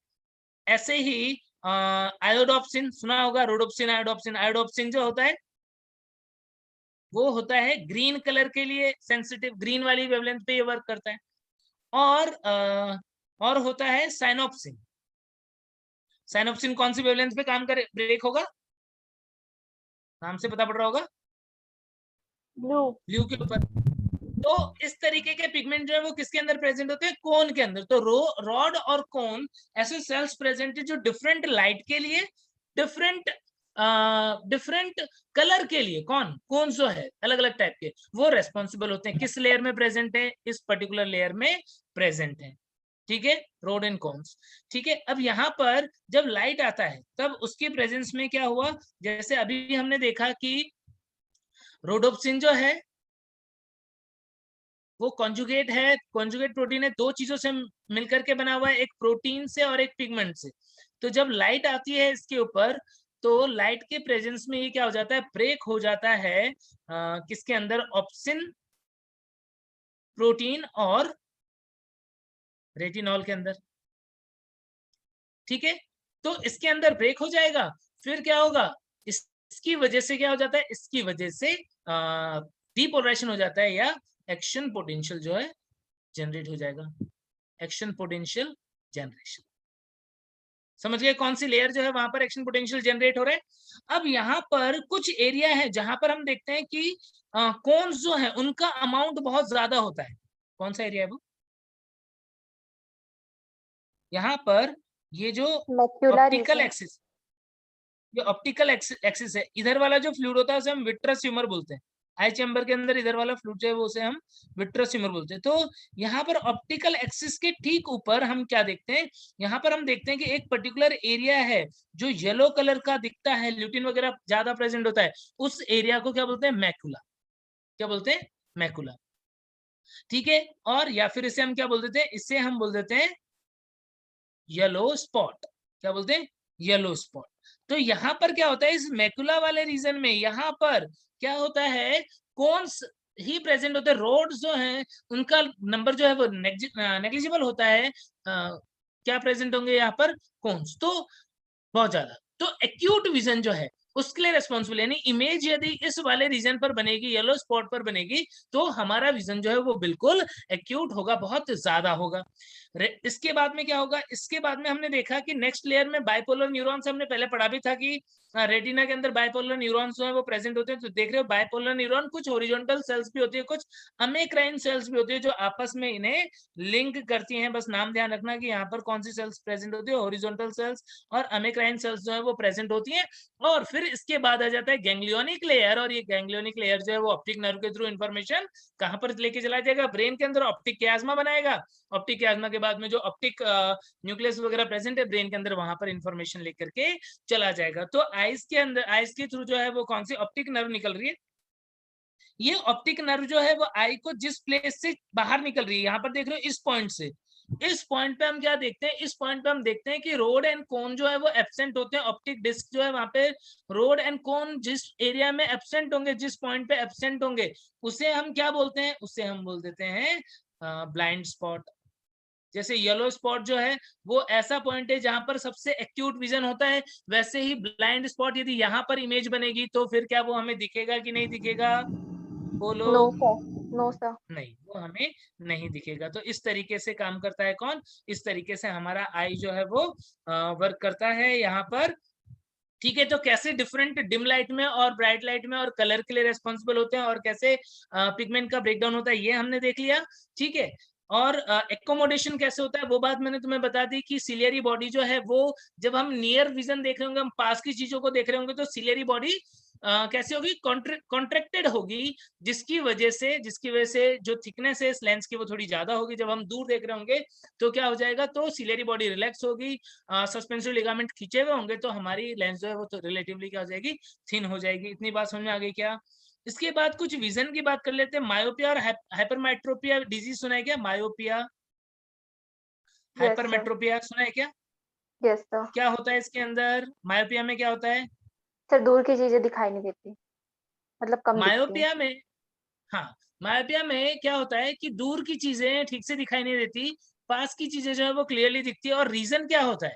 ऐसे ही आयोडोप्सिन सुना होगा, रोडोप्सिन, आयोडोप्सिन। आयोडोप्सिन जो होता है वो होता है ग्रीन कलर के लिए सेंसिटिव, ग्रीन वाली वेवलेंथ पे ये वर्क करता है। और होता है साइनोप्सिन। साइनोप्सिन कौन सी वेवलेंथ पे काम करे, ब्रेक होगा? नाम से पता पड़ रहा होगा, ब्लू के ऊपर। तो इस तरीके के पिगमेंट जो है वो किसके अंदर प्रेजेंट होते हैं? कोन के अंदर। तो रॉड और कोन ऐसे सेल्स प्रेजेंट है जो डिफरेंट लाइट के लिए, डिफरेंट कलर के लिए, कौन जो है अलग अलग टाइप के, वो रेस्पॉन्सिबल होते हैं। किस लेयर में प्रेजेंट है? इस पर्टिकुलर लेयर में प्रेजेंट है। ठीक है, रोड एंड कॉन्स। ठीक है, अब यहाँ पर जब लाइट आता है तब उसकी प्रेजेंस में क्या हुआ? जैसे अभी हमने देखा कि रोडोप्सिन जो है वो कॉन्जुगेट है, कॉन्जुगेट प्रोटीन है, दो चीजों से मिलकर के बना हुआ है, एक प्रोटीन से और एक पिगमेंट से। तो जब लाइट आती है इसके ऊपर तो लाइट के प्रेजेंस में ये क्या हो जाता है, ब्रेक हो जाता है किसके अंदर, ऑप्सिन प्रोटीन और रेटिनॉल के अंदर। ठीक है, तो इसके अंदर ब्रेक हो जाएगा, फिर क्या होगा, इसकी वजह से क्या हो जाता है, इसकी वजह से डीपोलराइजेशन हो जाता है या एक्शन पोटेंशियल जो है जनरेट हो जाएगा, एक्शन पोटेंशियल जनरेशन। समझ गए कौन सी लेयर जो है वहां पर एक्शन पोटेंशियल जनरेट हो रहा है। अब यहाँ पर कुछ एरिया है जहां पर हम देखते हैं कि कोन्स जो है उनका अमाउंट बहुत ज्यादा होता है। कौन सा एरिया है वो, यहाँ पर ये जो मैक्यूलर ऑप्टिकल एक्सिस, ये ऑप्टिकल एक्सिस है, इधर वाला जो फ्लूइड होता है उसे हम विट्रस ह्यूमर बोलते हैं। आई चैम्बर के अंदर इधर वाला फ्लूइड जो है वो उसे हम विट्रस ह्यूमर बोलते हैं। तो यहाँ पर ऑप्टिकल एक्सिस के ठीक ऊपर हम क्या देखते हैं, यहाँ पर हम देखते हैं कि एक पर्टिकुलर एरिया है जो येलो कलर का दिखता है, ल्यूटिन वगैरह ज्यादा प्रेजेंट होता है, उस एरिया को क्या बोलते हैं, मैकुला। क्या बोलते हैं, मैकुला। ठीक है, और या फिर इसे हम क्या बोल देते हैं, इसे हम बोल देते हैं येलो स्पॉट। क्या बोलते हैं, येलो स्पॉट। तो यहाँ पर क्या होता है, इस मैकुला वाले रीजन में यहाँ पर क्या होता है, कोन्स ही प्रेजेंट होते हैं, रोड्स जो हैं उनका नंबर जो है वो नेग्लिजिबल होता है। क्या प्रेजेंट होंगे यहाँ पर, कोन्स तो बहुत ज्यादा। तो एक्यूट विजन जो है उसके लिए रेस्पॉन्सिबल, यानी इमेज यदि इस वाले रीजन पर बनेगी, येलो स्पॉट पर बनेगी, तो हमारा विजन जो है वो बिल्कुल एक्यूट होगा, बहुत ज्यादा होगा। इसके बाद में क्या होगा, इसके बाद में हमने देखा कि नेक्स्ट लेयर में बाइपोलर न्यूरॉन्स, हमने पहले पढ़ा भी था कि रेटिना के अंदर बाइपोलर न्यूरॉन्स जो है वो प्रेजेंट होते हैं। तो देख रहे हो बाइपोलर न्यूरॉन, कुछ हॉरिजॉन्टल सेल्स भी होती है, कुछ अमेक्राइन सेल्स भी होती है जो आपस में इन्हें लिंक करती हैं। बस नाम ध्यान रखना कि यहाँ पर कौन सी सेल्स प्रेजेंट होती है, हॉरिजॉन्टल सेल्स और अमेक्राइन सेल्स जो है वो प्रेजेंट होती हैं। और फिर इसके बाद आ जाता है गैंग्लियोनिक लेयर, और ये गैंग्लियोनिक लेयर जो है वो ऑप्टिक नर्व के थ्रू इंफॉर्मेशन कहां पर लेके चला जाएगा, ब्रेन के अंदर ऑप्टिक कियाज्मा बनाएगा। ऑप्टिक कियाज्मा के बाद में जो ऑप्टिक न्यूक्लियस वगैरह प्रेजेंट है ब्रेन के अंदर, वहां पर इंफॉर्मेशन लेकर के चला जाएगा। तो आइज के अंदर, आइज के थ्रू जो है वो कौन सी ऑप्टिक नर्व निकल रही है, ये ऑप्टिक नर्व जो है वो आई को जिस प्लेस से बाहर निकल रही है, यहाँ पर देख रहे हो इस पॉइंट से, इस पॉइंट पे हम क्या देखते हैं, इस पॉइंट पे हम देखते हैं कि रोड एंड कोन जो है वो एब्सेंट होते हैं। ऑप्टिक डिस्क जो है वहां पे रोड एंड कोन जिस एरिया में एब्सेंट होंगे, जिस पॉइंट पे एब्सेंट होंगे, उसे हम क्या बोलते हैं, उसे हम बोल देते हैं ब्लाइंड स्पॉट। जैसे येलो स्पॉट जो है वो ऐसा पॉइंट है जहां पर सबसे एक्यूट विजन होता है, वैसे ही ब्लाइंड स्पॉट यदि यहाँ पर इमेज बनेगी तो फिर क्या वो हमें दिखेगा कि नहीं दिखेगा, बोलो। नो सर, नो सर, नहीं, वो हमें नहीं दिखेगा। तो इस तरीके से काम करता है कौन, इस तरीके से हमारा आई जो है वो वर्क करता है यहाँ पर। ठीक है, तो कैसे डिफरेंट डिम लाइट में और ब्राइट लाइट में और कलर के लिए रेस्पॉन्सिबल होते हैं और कैसे पिगमेंट का ब्रेकडाउन होता है ये हमने देख लिया। ठीक है, और एकोमोडेशन कैसे होता है वो बात मैंने तुम्हें बता दी कि सिलियरी बॉडी जो है वो जब हम नियर विजन देख रहे होंगे, हम पास की चीजों को देख रहे होंगे, तो सिलियरी बॉडी कैसे होगी, कॉन्ट्रैक्टेड होगी, जिसकी वजह से जो थिकनेस है इस लेंस की वो थोड़ी ज्यादा होगी। जब हम दूर देख रहे होंगे तो क्या हो जाएगा, तो सिलियरी बॉडी रिलैक्स होगी, सस्पेंसिव लिगामेंट खींचे हुए होंगे, तो हमारी लेंस जो है वो तो रिलेटिवली क्या हो जाएगी, थिन हो जाएगी। इतनी बात समझ में आ गई क्या। इसके बाद कुछ विजन की बात कर लेते हैं। मायोपिया और हाइपरमेट्रोपिया डिजीज सुना है क्या, मायोपिया हाइपरमेट्रोपिया सुना है क्या, यस सर। क्या होता है इसके अंदर, मायोपिया में क्या होता है, सर दूर की चीजें दिखाई नहीं देती, मतलब कम दिखती हैं। मायोपिया में, हाँ, मायोपिया में क्या होता है कि दूर की चीजें ठीक से दिखाई नहीं देती, पास की चीजें जो है वो क्लियरली दिखती है। और रीजन क्या होता है,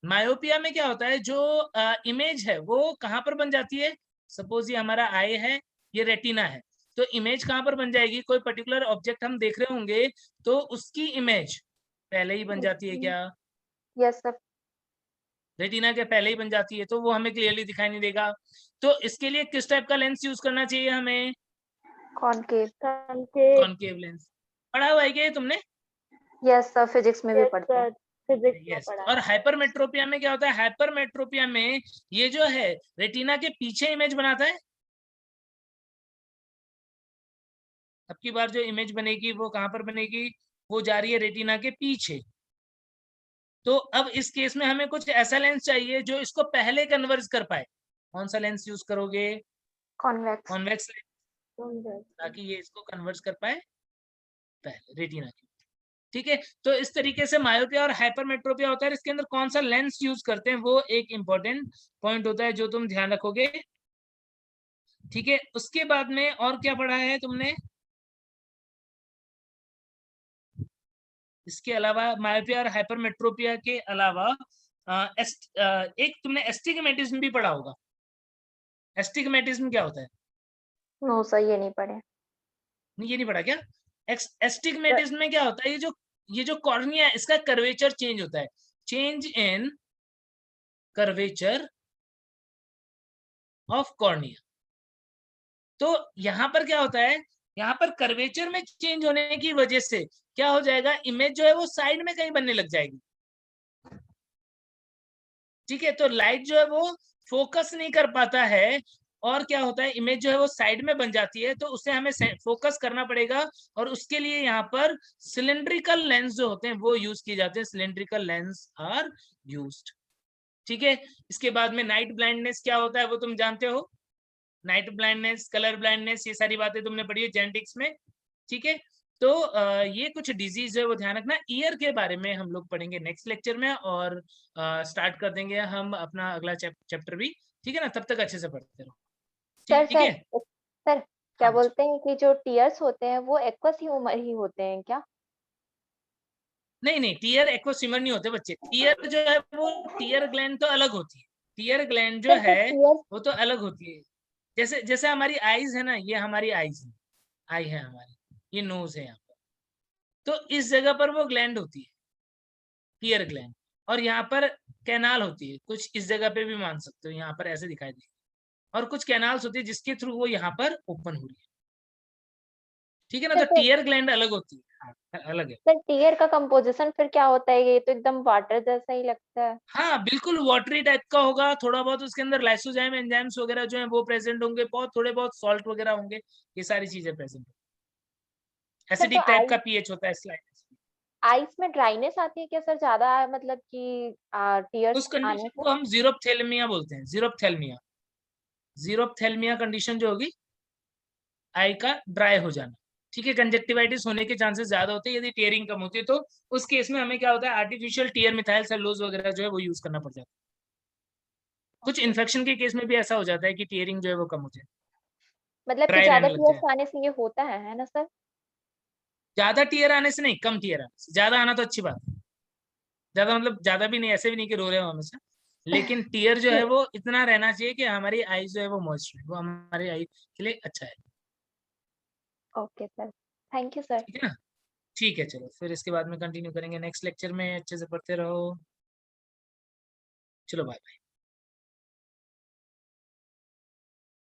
मायोपिया में क्या होता है, जो इमेज है वो कहाँ पर बन जाती है, सपोज ये हमारा आई है, ये रेटिना है, तो इमेज कहाँ पर बन जाएगी, कोई पर्टिकुलर ऑब्जेक्ट हम देख रहे होंगे तो उसकी इमेज पहले ही बन जाती है क्या, यस सर। रेटिना के पहले ही बन जाती है, तो वो हमें क्लियरली दिखाई नहीं देगा। तो इसके लिए किस टाइप का लेंस यूज करना चाहिए हमें, कॉनकेव। Concave lens. पढ़ा हुआ है क्या ये तुमने, यस सर, फिजिक्स में भी पढ़ते हैं। फिजिक्स में यस। पढ़ा और हाइपरमेट्रोपिया में क्या होता है, हाइपरमेट्रोपिया में ये जो है रेटिना के पीछे इमेज बनाता है। अब की बार जो इमेज बनेगी वो कहां पर बनेगी, वो जा रही है रेटिना के पीछे। तो अब इस केस में हमें कुछ ऐसा लेंस चाहिए जो इसको पहले कन्वर्ज कर पाए। कौन सा लेंस यूज करोगे? कॉन्वेक्स। कॉन्वेक्स ताकि ये इसको कन्वर्ट कर पाए पहले रेटिना की। ठीक है, तो इस तरीके से मायोपिया और हाइपरमेट्रोपिया होता है। इसके अंदर कौन सा लेंस यूज करते हैं वो एक इंपॉर्टेंट पॉइंट होता है जो तुम ध्यान रखोगे। ठीक है, उसके बाद में और क्या पढ़ा है तुमने? इसके अलावा मायोपिया और हाइपरमेट्रोपिया के अलावा एक तुमने एस्टिग्मेटिज्म भी पढ़ा होगा। एस्टिग्मेटिज्म क्या होता है? नो सर, ये नहीं पढ़े। नहीं, ये नहीं पढ़ा क्या? एस्टिग्मेटिज्म में क्या होता है? ये जो कॉर्निया है इसका कर्वेचर चेंज होता है, change in curvature of cornea. तो यहाँ पर क्या होता है, यहाँ पर कर्वेचर में चेंज होने की वजह से क्या हो जाएगा, इमेज जो है वो साइड में कहीं बनने लग जाएगी। ठीक है, तो लाइट जो है वो फोकस नहीं कर पाता है और क्या होता है, इमेज जो है वो साइड में बन जाती है। तो उसे हमें फोकस करना पड़ेगा और उसके लिए यहाँ पर सिलिंड्रिकल लेंस जो होते हैं वो यूज किए जाते हैं। Cylindrical lens are used. ठीक है, इसके बाद में नाइट ब्लाइंडनेस क्या होता है वो तुम जानते हो। नाइट ब्लाइंडनेस, कलर ब्लाइंडनेस, ये सारी बातें तुमने पढ़ी है जेनेटिक्स में। ठीक है, तो ये कुछ डिजीज है वो ध्यान रखना। ईयर के बारे में हम लोग पढ़ेंगे नेक्स्ट लेक्चर में और स्टार्ट कर देंगे हम अपना अगला चैप्टर भी। ठीक है ना, तब तक अच्छे से पढ़ते रहो। सर ठीक है, सर क्या हाँ, बोलते हैं कि जो टीयर्स होते हैं वो एक्वस ह्यूमर ही होते हैं क्या? नहीं नहीं, टीयर एक्वोसिमर नहीं होते बच्चे। टीयर जो है वो टीयर ग्लैंड तो अलग होती है। टीयर ग्लैंड जो सर है टीयर्स वो तो अलग होती है। जैसे जैसे हमारी आईज है ना, ये हमारी आईज है, आई है हमारी, ये नोज है यहाँ पर। तो इस जगह पर वो ग्लैंड होती है, टीयर ग्लैंड। और यहाँ पर कैनाल होती है, कुछ इस जगह पे भी मान सकते हो, यहाँ पर ऐसे दिखाई देगी। और कुछ कैनाल्स होती है जिसके थ्रू वो यहाँ पर ओपन हो रही है। ठीक है ना, तो टीयर ग्लैंड अलग होती है। हाँ, अलग है। सर टीयर का कंपोजिशन फिर क्या होता है? ये तो एकदम वाटर जैसा ही लगता है। हाँ बिल्कुल वाटरी टाइप का होगा, थोड़ा बहुत उसके अंदर लाइसोजाइम एंजाइम्स वगैरह जो है वो प्रेजेंट होंगे, बहुत थोड़े बहुत सॉल्ट वगैरह होंगे, ये सारी चीजें प्रेजेंट होंगी। सर तो एसिडिक टाइप का पीएच होता है स्लाइड। आईज में ड्राइनेस आती है क्या सर ज्यादा, मतलब कि टीयर्स उस आने कंडीशन से? को हम जीरोप्थेल्मिया बोलते हैं। जीरोप्थेल्मिया, जीरोप्थेल्मिया कंडीशन जो होगी आई का ड्राई हो जाना। ठीक है, कंजक्टिवाइटिस होने के चांसेस ज्यादा होते हैं यदि टीयरिंग कम होती है। तो उस केस में हमें क्या होता है, आर्टिफिशियल टीयर मिथाइल सेलुलोज वगैरह जो है वो यूज करना पड़ जाता है। कुछ इन्फेक्शन के केस में भी ऐसा हो जाता है कि टीयरिंग जो है वो कम हो जाए, मतलब कि ड्राई ज्यादा रहने लग टीयर्स जाए। आने से ये होता है ना सर? ज्यादा टीयर आने से नहीं, कम टीयर आने से। ज्यादा आना तो अच्छी बात है, ज्यादा मतलब ज्यादा भी नहीं, ऐसे भी नहीं कि रो रहे हो हमेशा। लेकिन टीयर जो है वो इतना रहना चाहिए कि हमारी आई जो है वो मॉइस्ट है, वो हमारी आई के लिए अच्छा है। Okay sir, thank you sir. ठीक है ना, ठीक है, चलो फिर इसके बाद में कंटिन्यू करेंगे नेक्स्ट लेक्चर में। अच्छे से पढ़ते रहो, चलो बाय बाय।